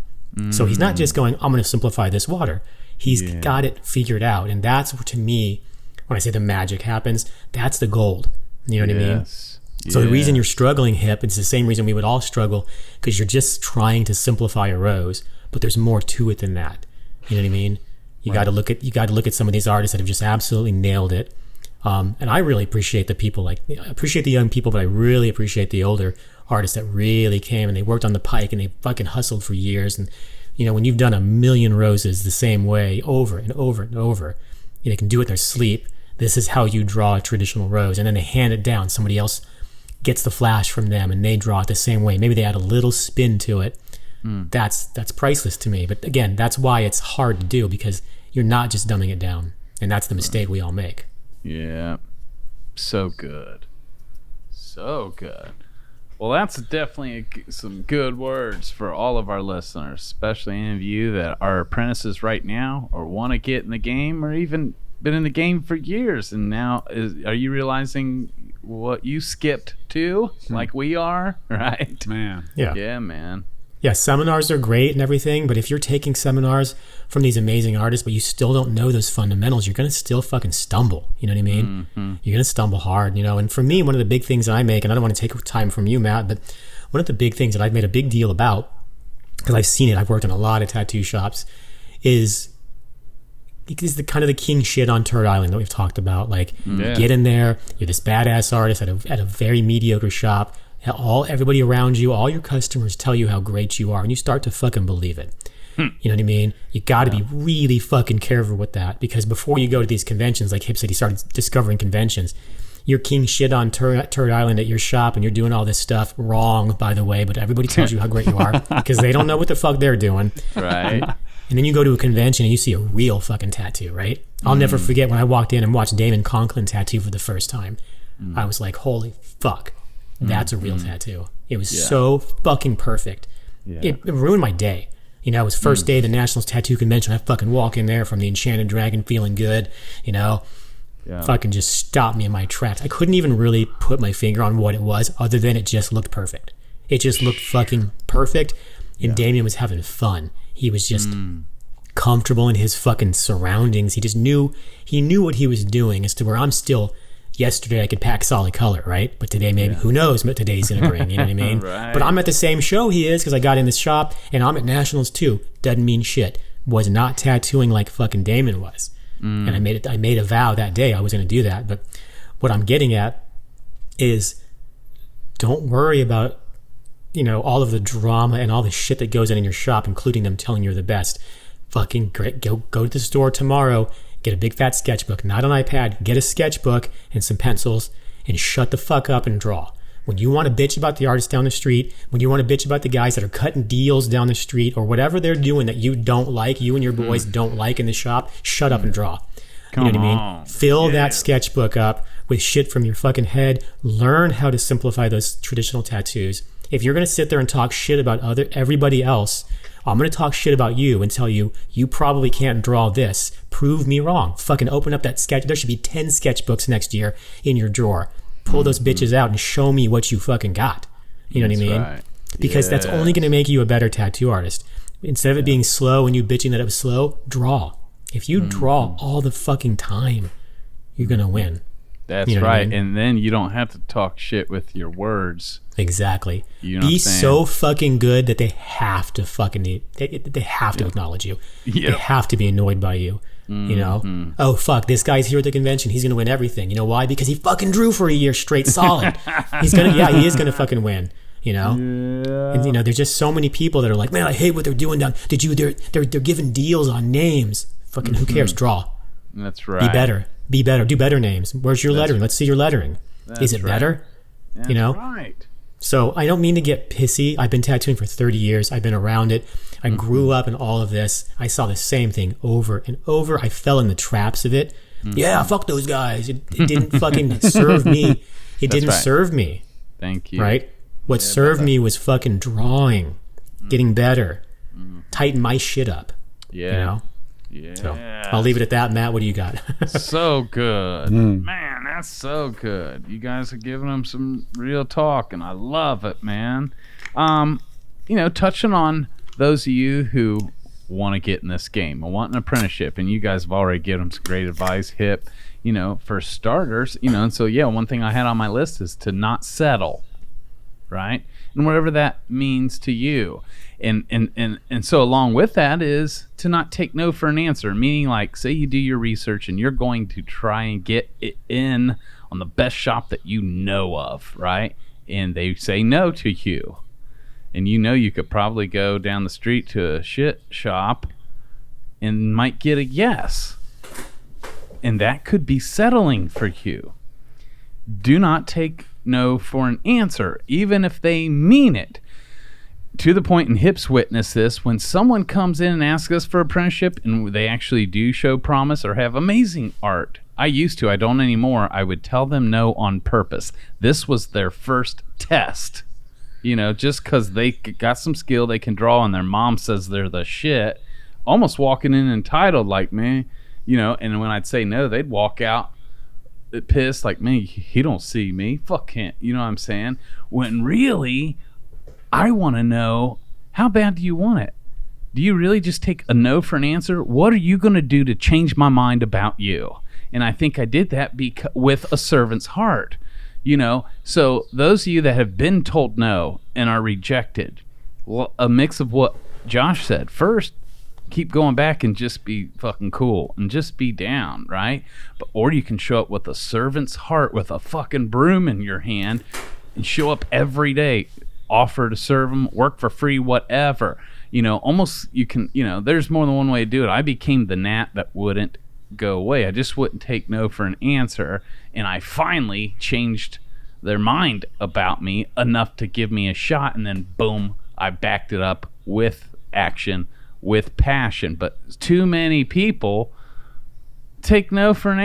Speaker 1: So he's not just going, I'm going to simplify this water. He's got it figured out, and that's, to me, when I say the magic happens, that's the gold. You know what I mean? So the reason you're struggling, Hip, it's the same reason we would all struggle, because you're just trying to simplify a rose, but there's more to it than that. You know what I mean? You got to look at some of these artists that have just absolutely nailed it. And I really appreciate the people, I appreciate the young people, but I really appreciate the older artists that really came and they worked on the pike and they fucking hustled for years. And, you know, when you've done 1,000,000 roses the same way over and over and over, they can do it in their sleep. This is how you draw a traditional rose. And then they hand it down. Somebody else gets the flash from them and they draw it the same way. Maybe they add a little spin to it. That's priceless to me. But again, that's why it's hard to do, because you're not just dumbing it down. And that's the mistake we all make.
Speaker 3: Yeah. So good. So good. Well, that's definitely some good words for all of our listeners, especially any of you that are apprentices right now or want to get in the game or even been in the game for years. And now, are you realizing what you skipped to, like we are? Right?
Speaker 2: Man.
Speaker 3: Yeah, man.
Speaker 1: Yeah, seminars are great and everything, but if you're taking seminars from these amazing artists, but you still don't know those fundamentals, you're going to still fucking stumble. You know what I mean? You're going to stumble hard, you know? And for me, one of the big things I make, and I don't want to take time from you, Matt, but one of the big things that I've made a big deal about, because I've seen it, I've worked in a lot of tattoo shops, is the kind of the king shit on Turd Island that we've talked about. Like, get in there, you're this badass artist at a very mediocre shop, everybody around you, all your customers tell you how great you are, and you start to fucking believe it. You know what I mean? You got to be really fucking careful with that, because before you go to these conventions, like Hip said, he started discovering conventions. You're king shit on Turd Island at your shop, and you're doing all this stuff wrong, by the way, but everybody tells you how great you are because they don't know what the fuck they're doing.
Speaker 3: Right.
Speaker 1: And then you go to a convention and you see a real fucking tattoo, right? I'll never forget when I walked in and watched Damon Conklin tattoo for the first time. I was like, holy fuck. That's a real tattoo. It was so fucking perfect. It ruined my day. You know, it was first day of the Nationals Tattoo Convention. I fucking walk in there from the Enchanted Dragon feeling good, you know. Fucking just stopped me in my tracks. I couldn't even really put my finger on what it was, other than it just looked perfect. It just looked fucking perfect, and Damien was having fun. He was just comfortable in his fucking surroundings. He knew what he was doing, as to where I'm still... Yesterday I could pack solid color, right? But today maybe, who knows what today's going to bring, you know what I mean?
Speaker 3: Right.
Speaker 1: But I'm at the same show he is, because I got in this shop, and I'm at Nationals too. Doesn't mean shit. Was not tattooing like fucking Damon was. And I made a vow that day I was going to do that. But what I'm getting at is, don't worry about, you know, all of the drama and all the shit that goes on in your shop, including them telling you're the best. Fucking great. Go to the store tomorrow. Get a big fat sketchbook, not an iPad. Get a sketchbook and some pencils and shut the fuck up and draw. When you want to bitch about the artists down the street, when you want to bitch about the guys that are cutting deals down the street or whatever they're doing that you don't like, you and your boys don't like in the shop, shut up and draw. You know what I mean? Fill that sketchbook up with shit from your fucking head. Learn how to simplify those traditional tattoos. If you're going to sit there and talk shit about everybody else, I'm going to talk shit about you and tell you, you probably can't draw this. Prove me wrong. Fucking open up that sketch. There should be 10 sketchbooks next year in your drawer. Pull those bitches out and show me what you fucking got. You know what I mean? Right. Because that's only going to make you a better tattoo artist. Instead of it being slow and you bitching that it was slow, draw. If you draw all the fucking time, you're going to win.
Speaker 3: That's right. I mean? And then you don't have to talk shit with your words.
Speaker 1: Exactly. You know, be so fucking good that they have to fucking they have to acknowledge you. They have to be annoyed by you. You know? Oh fuck, this guy's here at the convention. He's gonna win everything. You know why? Because he fucking drew for a year straight solid. He is gonna fucking win. You know? And you know, there's just so many people that are like, man, I hate what they're doing down. They're giving deals on names. Fucking who cares? Draw.
Speaker 3: That's right.
Speaker 1: Be better. Do better names. Where's your lettering? Let's see your lettering. Is it better?
Speaker 3: That's
Speaker 1: you know?
Speaker 3: Right.
Speaker 1: So I don't mean to get pissy. I've been tattooing for 30 years. I've been around it. I grew up in all of this. I saw the same thing over and over. I fell in the traps of it. Yeah, fuck those guys. It didn't fucking serve me. It didn't serve me.
Speaker 3: Thank you.
Speaker 1: Right? What served me was fucking drawing, getting better, tighten my shit up.
Speaker 3: Yeah.
Speaker 1: You know?
Speaker 3: Yeah.
Speaker 1: So I'll leave it at that. Matt, what do you got?
Speaker 3: So good. Man, that's so good. You guys are giving them some real talk, and I love it, man. You know, touching on those of you who want to get in this game and want an apprenticeship, and you guys have already given them some great advice, Hip, you know, for starters, you know, and so, yeah, one thing I had on my list is to not settle, right? And whatever that means to you. And so along with that is to not take no for an answer, meaning like, say you do your research and you're going to try and get it in on the best shop that you know of, right? and they say no to you, and you know you could probably go down the street to a shit shop and might get a yes, and that could be settling for you. Do not take no for an answer, even if they mean it. To the point, and Hips witnessed this, when someone comes in and asks us for apprenticeship and they actually do show promise or have amazing art, I used to, I don't anymore, I would tell them no on purpose. This was their first test. You know, just because they got some skill, they can draw, and their mom says they're the shit, almost walking in entitled like, man, you know, and when I'd say no, they'd walk out pissed like, man, he don't see me, fuck him, you know what I'm saying? When really, I want to know, how bad do you want it? Do you really just take a no for an answer? What are you going to do to change my mind about you? And I think I did that with a servant's heart, you know? So those of you that have been told no and are rejected, well, a mix of what Josh said. First, keep going back and just be fucking cool and just be down, right? Or you can show up with a servant's heart with a fucking broom in your hand and show up every day. Offer to serve them, work for free, whatever. You know, almost you can, you know, there's more than one way to do it. I became the gnat that wouldn't go away. I just wouldn't take no for an answer. And I finally changed their mind about me enough to give me a shot. And then boom, I backed it up with action, with passion. But too many people take no for an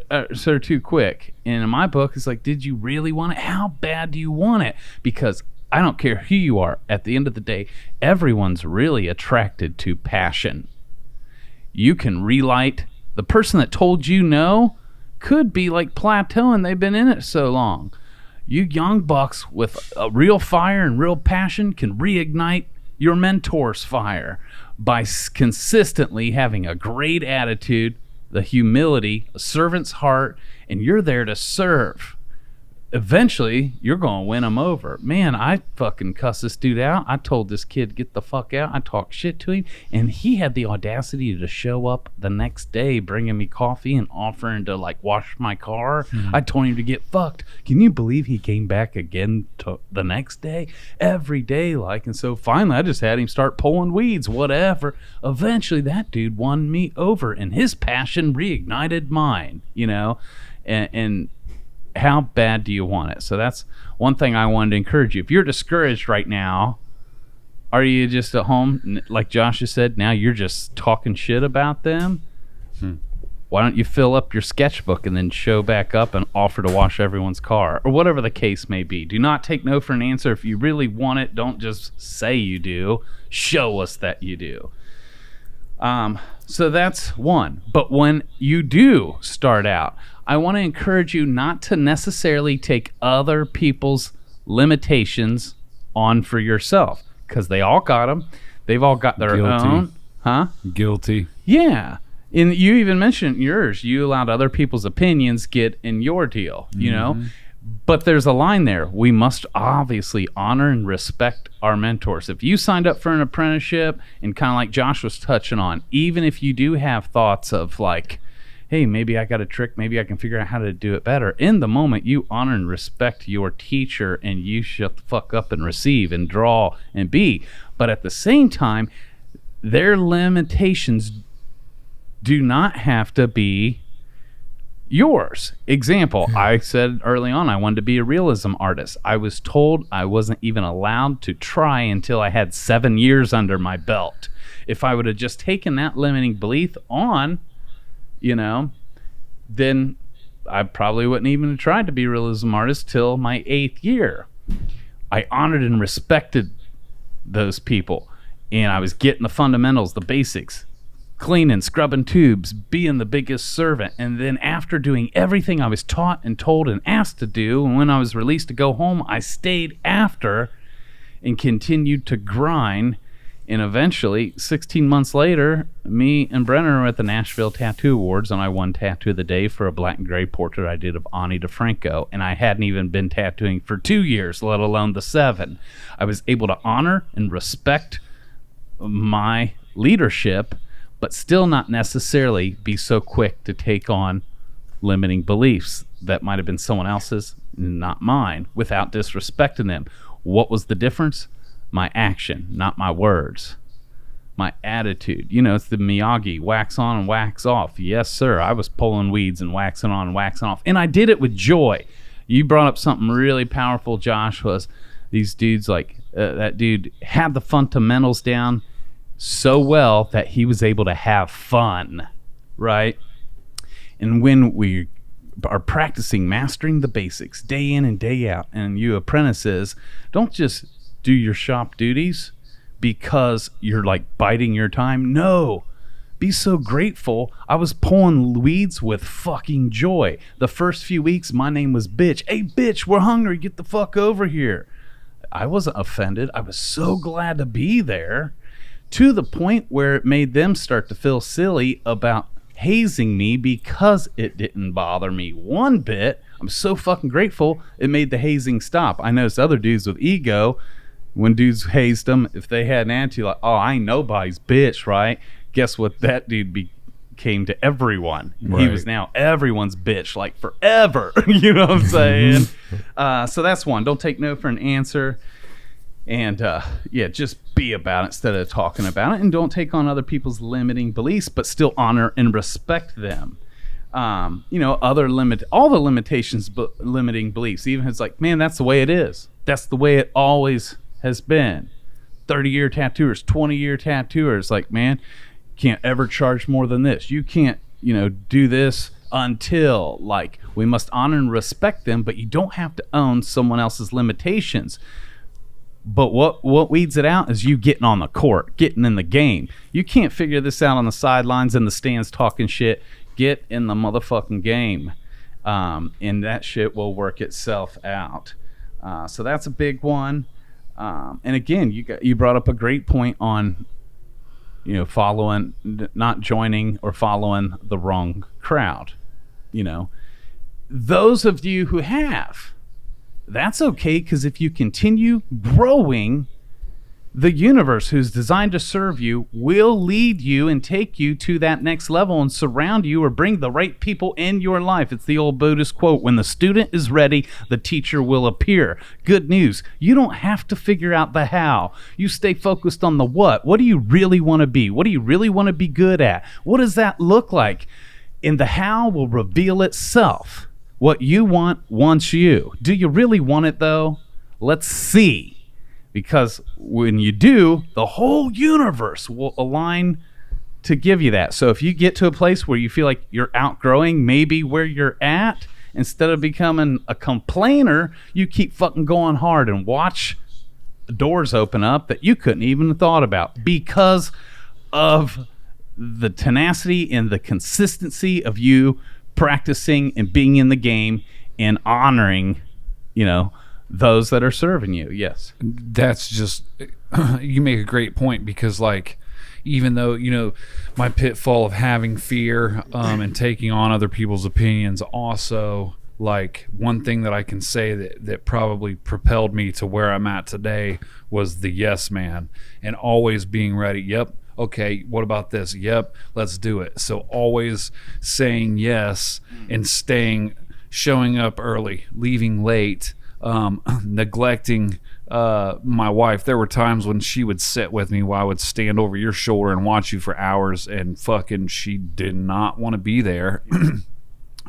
Speaker 3: answer too quick. And in my book, it's like, did you really want it? How bad do you want it? Because I don't care who you are. At the end of the day, everyone's really attracted to passion. You can relight. The person that told you no could be like plateauing. They've been in it so long. You young bucks with a real fire and real passion can reignite your mentor's fire by consistently having a great attitude, the humility, a servant's heart, and you're there to serve. Eventually, you're going to win them over. Man, I fucking cussed this dude out. I told this kid, get the fuck out. I talked shit to him, and he had the audacity to show up the next day bringing me coffee and offering to, like, wash my car. Mm-hmm. I told him to get fucked. Can you believe he came back again the next day? Every day, like, and so finally, I just had him start pulling weeds, whatever. Eventually, that dude won me over, and his passion reignited mine, you know, and how bad do you want it? So that's one thing I wanted to encourage you. If you're discouraged right now, are you just at home, like Josh has said, now you're just talking shit about them? Why don't you fill up your sketchbook and then show back up and offer to wash everyone's car, or whatever the case may be? Do not take no for an answer. If you really want it, don't just say you do. Show us that you do. So that's one. But when you do start out, I want to encourage you not to necessarily take other people's limitations on for yourself, because they all got them. They've all got their own. Huh?
Speaker 2: Guilty.
Speaker 3: Yeah. And you even mentioned yours. You allowed other people's opinions get in your deal, you know? But there's a line there. We must obviously honor and respect our mentors. If you signed up for an apprenticeship, and kind of like Josh was touching on, even if you do have thoughts of like, hey, maybe I got a trick, maybe I can figure out how to do it better. In the moment, you honor and respect your teacher, and you shut the fuck up and receive and draw and be. But at the same time, their limitations do not have to be yours. Example, I said early on I wanted to be a realism artist. I was told I wasn't even allowed to try until I had 7 years under my belt. If I would have just taken that limiting belief on, you know, then I probably wouldn't even have tried to be a realism artist till my 8th year. I honored and respected those people, and I was getting the fundamentals, the basics, cleaning, scrubbing tubes, being the biggest servant. And then after doing everything I was taught and told and asked to do, and when I was released to go home, I stayed after and continued to grind. And eventually, 16 months later, me and Brennan were at the Nashville Tattoo Awards, and I won Tattoo of the Day for a black and gray portrait I did of Ani DeFranco. And I hadn't even been tattooing for 2 years, let alone the 7. I was able to honor and respect my leadership, but still not necessarily be so quick to take on limiting beliefs. that might have been someone else's, not mine, without disrespecting them. What was the difference? My action, not my words. My attitude. It's the Miyagi, wax on and wax off. Yes, sir. I was pulling weeds and waxing on and waxing off. And I did it with joy. You brought up something really powerful, Josh, was these dudes that dude had the fundamentals down so well that he was able to have fun, right? And when we are practicing mastering the basics day in and day out, and you apprentices, don't just do your shop duties because you're biding your time. No, be so grateful. I was pulling weeds with fucking joy. The first few weeks, my name was Bitch. Hey, bitch, we're hungry. Get the fuck over here. I wasn't offended. I was so glad to be there, to the point where it made them start to feel silly about hazing me because it didn't bother me one bit. I'm so fucking grateful it made the hazing stop. I noticed other dudes with ego, when dudes hazed them, if they had an attitude like, oh, I ain't nobody's bitch, right? Guess what that dude became to everyone? Right. He was now everyone's bitch, forever. You know what I'm saying? So that's one. Don't take no for an answer. And, just be about it instead of talking about it. And don't take on other people's limiting beliefs, but still honor and respect them. All the limitations, but limiting beliefs. Even if it's man, that's the way it is. That's the way it always has been. 30-year tattooers, 20-year tattooers, man, can't ever charge more than this. You can't, do this until, we must honor and respect them, but you don't have to own someone else's limitations. But what weeds it out is you getting on the court, getting in the game. You can't figure this out on the sidelines in the stands talking shit. Get in the motherfucking game, and that shit will work itself out. So that's a big one. And again, you brought up a great point on, following, not joining or following the wrong crowd. Those of you who have, that's okay, because if you continue growing, the universe, who's designed to serve you, will lead you and take you to that next level and surround you or bring the right people in your life. It's the old Buddhist quote, when the student is ready, the teacher will appear. Good news. You don't have to figure out the how. You stay focused on the what. What do you really want to be? What do you really want to be good at? What does that look like? And the how will reveal itself. What you want wants you. Do you really want it, though? Let's see. Because when you do, the whole universe will align to give you that. So if you get to a place where you feel like you're outgrowing maybe where you're at, instead of becoming a complainer, you keep fucking going hard and watch doors open up that you couldn't even have thought about, because of the tenacity and the consistency of you practicing and being in the game and honoring, those that are serving you. Yes.
Speaker 2: That's just, you make a great point, because even though, my pitfall of having fear and taking on other people's opinions, also one thing that I can say that probably propelled me to where I'm at today was the yes man, and always being ready. Yep. Okay, what about this? Yep, let's do it. So always saying yes and showing up early, leaving late, neglecting my wife. There were times when she would sit with me while I would stand over your shoulder and watch you for hours, and fucking she did not want to be there.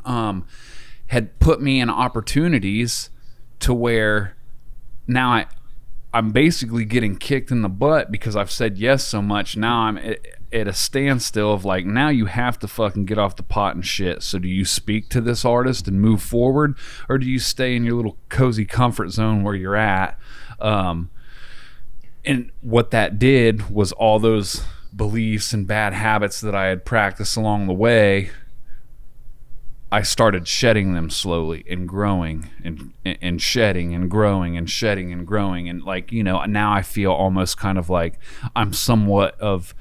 Speaker 2: Had put me in opportunities to where now I'm basically getting kicked in the butt because I've said yes so much. Now I'm at a standstill of now you have to fucking get off the pot and shit. So do you speak to this artist and move forward, or do you stay in your little cozy comfort zone where you're at? And what that did was all those beliefs and bad habits that I had practiced along the way, I started shedding them slowly and growing and shedding and growing and shedding and growing. And now I feel almost kind of like I'm somewhat of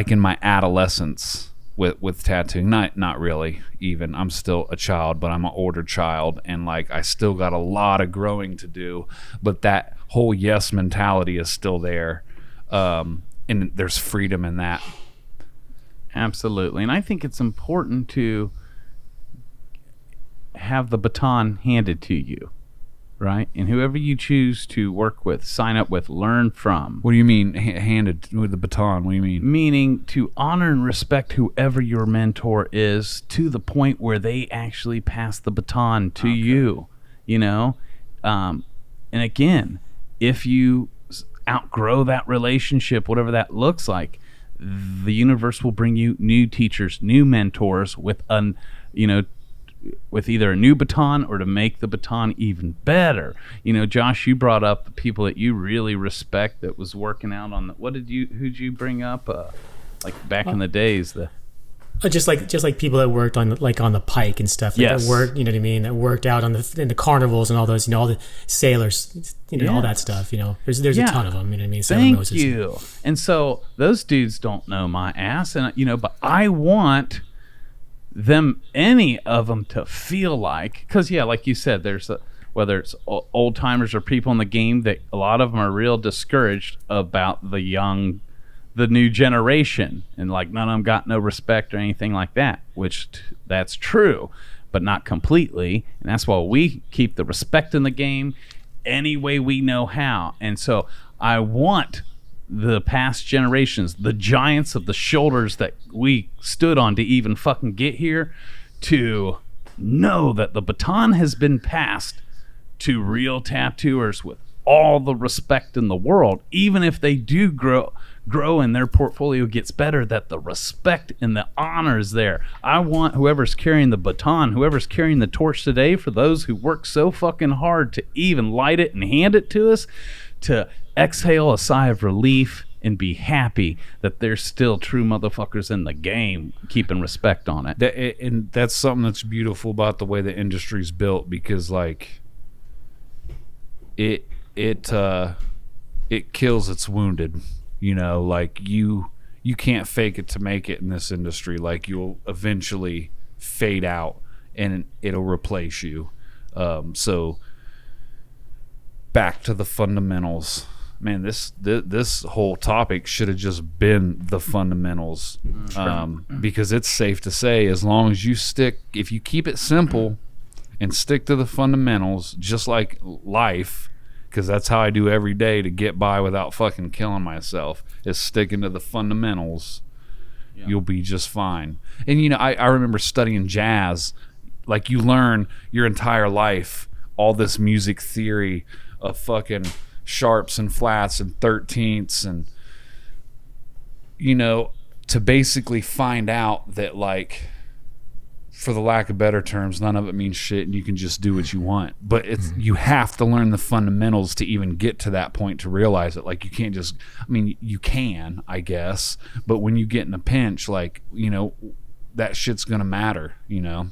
Speaker 2: in my adolescence with tattooing. Not really even. I'm still a child, but I'm an older child. And I still got a lot of growing to do, but that whole yes mentality is still there. And there's freedom in that.
Speaker 3: Absolutely. And I think it's important to, have the baton handed to you, right? And whoever you choose to work with, sign up with, learn from.
Speaker 2: What do you mean handed with the baton? What do you mean?
Speaker 3: Meaning to honor and respect whoever your mentor is to the point where they actually pass the baton to you, you know? And again, if you outgrow that relationship, whatever that looks like, the universe will bring you new teachers, new mentors with with either a new baton or to make the baton even better. You know, Josh, you brought up the people that you really respect that was working out on who'd you bring up? Like back in the days,
Speaker 1: just like people that worked on the pike and stuff. That worked, you know what I mean? That worked out in the carnivals and all those, you know, all the sailors, you know, all that stuff. You know, there's a ton of them. You know what I mean?
Speaker 3: Thank you. And so those dudes don't know my ass, and you know, but I want any of them to feel like, because like you said, there's whether it's old timers or people in the game, that a lot of them are real discouraged about the new generation, and like none of them got no respect or anything like that, which that's true, but not completely. And that's why we keep the respect in the game any way we know how. And so I want the past generations, the giants of the shoulders that we stood on to even fucking get here, to know that the baton has been passed to real tattooers with all the respect in the world. Even if they do grow and their portfolio gets better, that the respect and the honor is there. I want whoever's carrying the baton, whoever's carrying the torch today, for those who work so fucking hard to even light it and hand it to us, to exhale a sigh of relief and be happy that there's still true motherfuckers in the game keeping respect on it.
Speaker 2: And that's something that's beautiful about the way the industry's built, because like it kills its wounded. You know, like you can't fake it to make it in this industry. Like you'll eventually fade out and it'll replace you. So back to the fundamentals. Man, this whole topic should have just been the fundamentals, because it's safe to say, as long as if you keep it simple and stick to the fundamentals, just like life, because that's how I do every day to get by without fucking killing myself, is sticking to the fundamentals. You'll be just fine. And you know, I remember studying jazz. Like, you learn your entire life all this music theory of fucking sharps and flats and 13ths, and you know, to basically find out that, like, for the lack of better terms, none of it means shit and you can just do what you want. But it's you have to learn the fundamentals to even get to that point, to realize it. Like, you can't just, I mean, you can, I guess, but when you get in a pinch, like, you know, that shit's gonna matter, you know.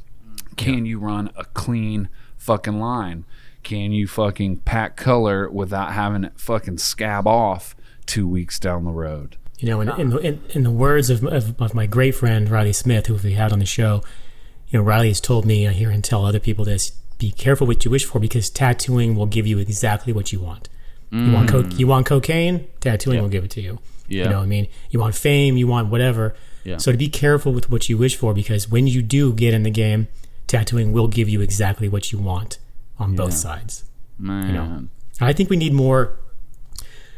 Speaker 2: Can you run a clean fucking line? Can you fucking pack color without having it fucking scab off 2 weeks down the road?
Speaker 1: You know, in the words of my great friend Riley Smith, who we had on the show, you know, Riley has told me, I hear him tell other people this: be careful what you wish for, because tattooing will give you exactly what you want. You want cocaine? Tattooing will give it to you. You know what I mean? You want fame? You want whatever. So to be careful with what you wish for, because when you do get in the game, tattooing will give you exactly what you want on both sides.
Speaker 3: Man.
Speaker 1: You know, and I think we need more,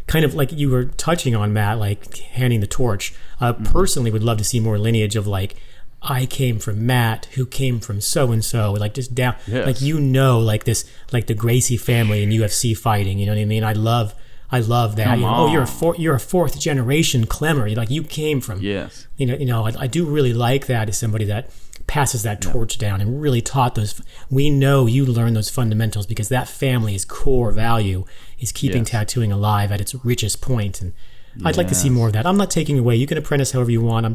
Speaker 1: kind of like you were touching on, Matt, like handing the torch. Personally would love to see more lineage of, like, I came from Matt, who came from so and so, like just down, like, you know, like this, like the Gracie family in UFC fighting. You know what I mean? I love that. You know, you're a fourth generation Clemmer. Like, you came from. You know, I do really like that as somebody that passes that torch down and really taught those. We know you learn those fundamentals, because that family's core value is keeping tattooing alive at its richest point. And I'd like to see more of that. I'm not taking away. You can apprentice however you want.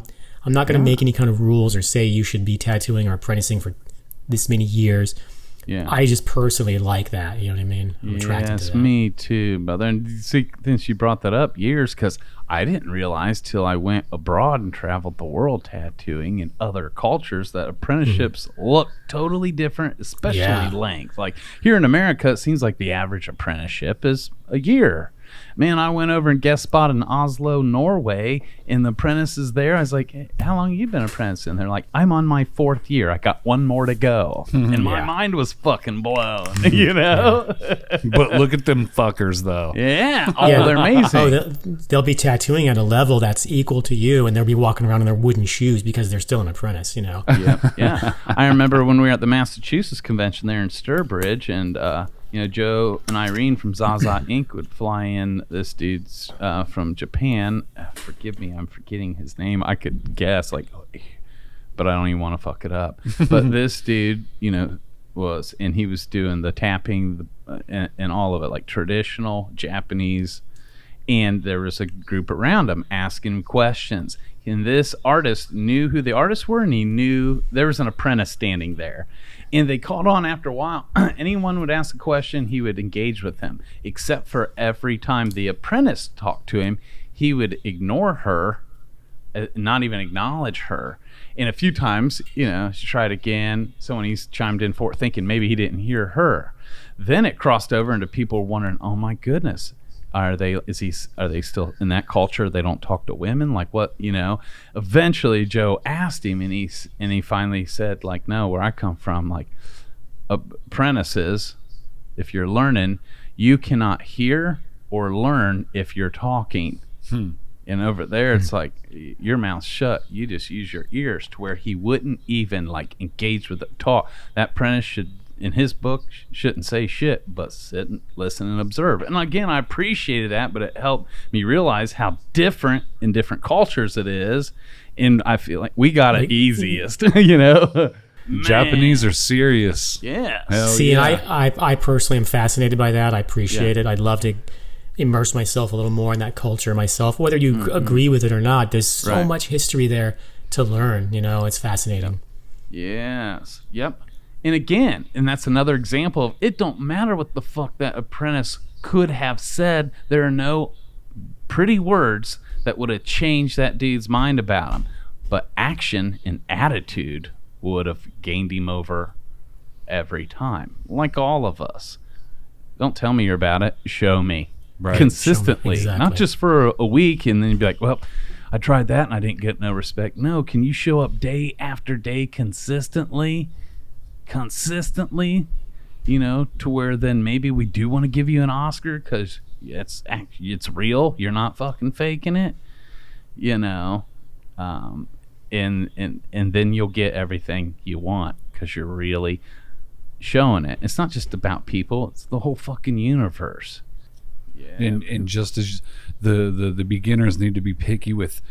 Speaker 1: I'm not going to make any kind of rules or say you should be tattooing or apprenticing for this many years. I just personally like that. You know what I mean? I'm attracted to that.
Speaker 3: Me too, brother. And see, since you brought that up, years, because I didn't realize till I went abroad and traveled the world tattooing in other cultures that apprenticeships look totally different, especially length. Like, here in America, it seems like the average apprenticeship is a year. Man, I went over and guest spot in Oslo, Norway, and the apprentice is there. I was like, hey, how long have you been apprentice? And they're like, I'm on my 4th year. I got 1 more to go. And my mind was fucking blown, you know?
Speaker 2: But look at them fuckers, though.
Speaker 3: Yeah. Oh, they're amazing.
Speaker 1: Oh, they'll be tattooing at a level that's equal to you, and they'll be walking around in their wooden shoes because they're still an apprentice, you know?
Speaker 3: Yeah. I remember when we were at the Massachusetts convention there in Sturbridge, and Joe and Irene from Zaza Inc. would fly in this dude's from Japan. Forgive me, I'm forgetting his name. I could guess, but I don't even want to fuck it up. But this dude, and he was doing the tapping and all of it, like traditional Japanese. And there was a group around him asking questions. And this artist knew who the artists were, and he knew there was an apprentice standing there. And they caught on after a while. Anyone would ask a question, he would engage with them. Except for every time the apprentice talked to him, he would ignore her, not even acknowledge her. And a few times, she tried again. Someone he's chimed in for thinking maybe he didn't hear her. Then it crossed over into people wondering, oh my goodness, are they still in that culture? They don't talk to women, like what, Eventually Joe asked him, and he finally said, like, no, where I come from, like, apprentices, if you're learning, you cannot hear or learn if you're talking. And over there, it's like your mouth's shut. You just use your ears, to where he wouldn't even like engage with the talk. That apprentice should, in his book, shouldn't say shit, but sit and listen and observe. And again, I appreciated that, but it helped me realize how different in different cultures it is. And I feel like we got it easiest,
Speaker 2: Japanese are serious.
Speaker 3: Yeah.
Speaker 1: See, and I personally am fascinated by that. I appreciate it. I'd love to immerse myself a little more in that culture myself, whether you agree with it or not. There's so much history there to learn. It's fascinating.
Speaker 3: Yes. Yep. And again, and that's another example of it don't matter what the fuck that apprentice could have said. There are no pretty words that would have changed that dude's mind about him. But action and attitude would have gained him over every time. Like all of us. Don't tell me you're about it. Show me. Right. Consistently. Exactly. Not just for a week and then you'd be like, well, I tried that and I didn't get no respect. No, can you show up day after day consistently, to where then maybe we do want to give you an Oscar because it's real. You're not fucking faking it, and then you'll get everything you want because you're really showing it. It's not just about people. It's the whole fucking universe. Yeah.
Speaker 2: And just as the beginners need to be picky with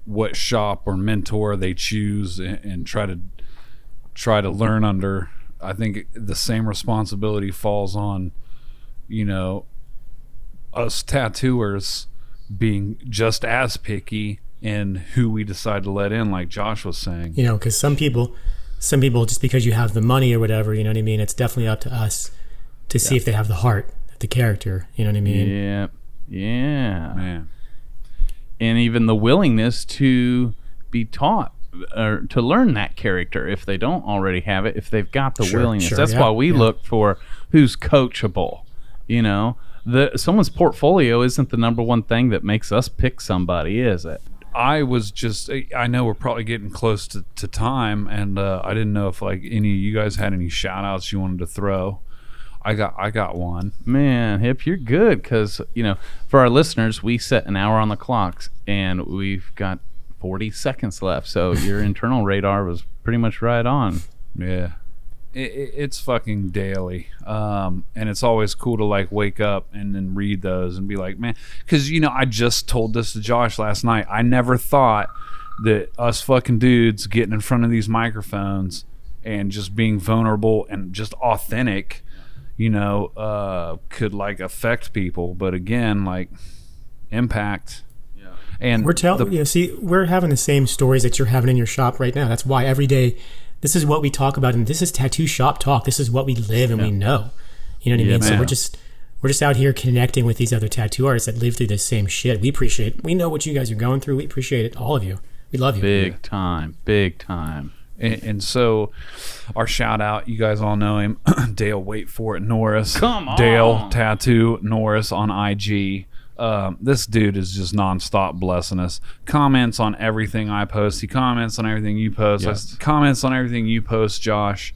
Speaker 2: what shop or mentor they choose and try to learn under, I think the same responsibility falls on, us tattooers being just as picky in who we decide to let in, like Josh was saying.
Speaker 1: Because some people, just because you have the money or whatever, you know what I mean? It's definitely up to us to see if they have the heart, the character, you know what I mean?
Speaker 3: Yeah.
Speaker 2: Man.
Speaker 3: And even the willingness to be taught or to learn that character if they don't already have it, if they've got the willingness. That's why we look for who's coachable. Someone's portfolio isn't the number one thing that makes us pick somebody, is it?
Speaker 2: I know we're probably getting close to time, and I didn't know if like any of you guys had any shout outs you wanted to throw. I got one. Man,
Speaker 3: Hip, you're good, because for our listeners, we set an hour on the clocks and we've got 40 seconds left, so your internal radar was pretty much right on.
Speaker 2: Yeah, it's fucking daily, and it's always cool to like wake up and then read those and be like, man, because I just told this to Josh last night. I never thought that us fucking dudes getting in front of these microphones and just being vulnerable and just authentic could like affect people, but again, like impact. Yeah. And
Speaker 1: we're having the same stories that you're having in your shop right now. That's why every day this is what we talk about, and this is tattoo shop talk. This is what we live and we know. You know what I mean? Man. So we're just out here connecting with these other tattoo artists that live through the same shit. We know what you guys are going through. We appreciate it, all of you. We love you.
Speaker 3: Big time.
Speaker 2: And so our shout out, you guys all know him, Dale, wait for it, Norris.
Speaker 3: Come on.
Speaker 2: Dale Tattoo Norris on IG. This dude is just nonstop blessing us. Comments on everything I post. He comments on everything you post.
Speaker 3: Yes.
Speaker 2: Comments on everything you post, Josh.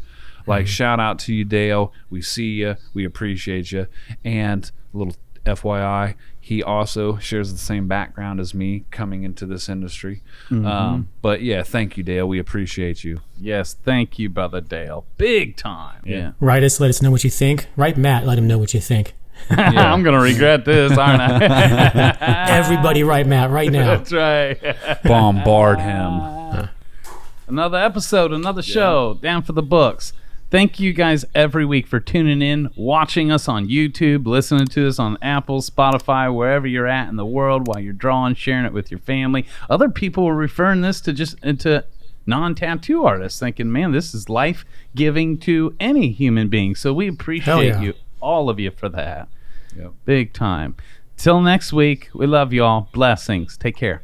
Speaker 2: Like, shout out to you, Dale. We see you. We appreciate you. And a little FYI, he also shares the same background as me coming into this industry. But yeah, thank you, Dale. We appreciate you.
Speaker 3: Yes, thank you, Brother Dale. Big time. Yeah.
Speaker 1: Write us, let us know what you think. Write Matt, let him know what you think.
Speaker 3: I'm going to regret this, aren't I?
Speaker 1: Everybody write Matt right now.
Speaker 3: That's right.
Speaker 2: Bombard him.
Speaker 3: Another episode, another show, down for the books. Thank you guys every week for tuning in, watching us on YouTube, listening to us on Apple, Spotify, wherever you're at in the world while you're drawing, sharing it with your family. Other people are referring this to just into non-tattoo artists, thinking, man, this is life-giving to any human being. So we appreciate you, all of you, for that.
Speaker 2: Yep.
Speaker 3: Big time. Till next week, we love y'all. Blessings. Take care.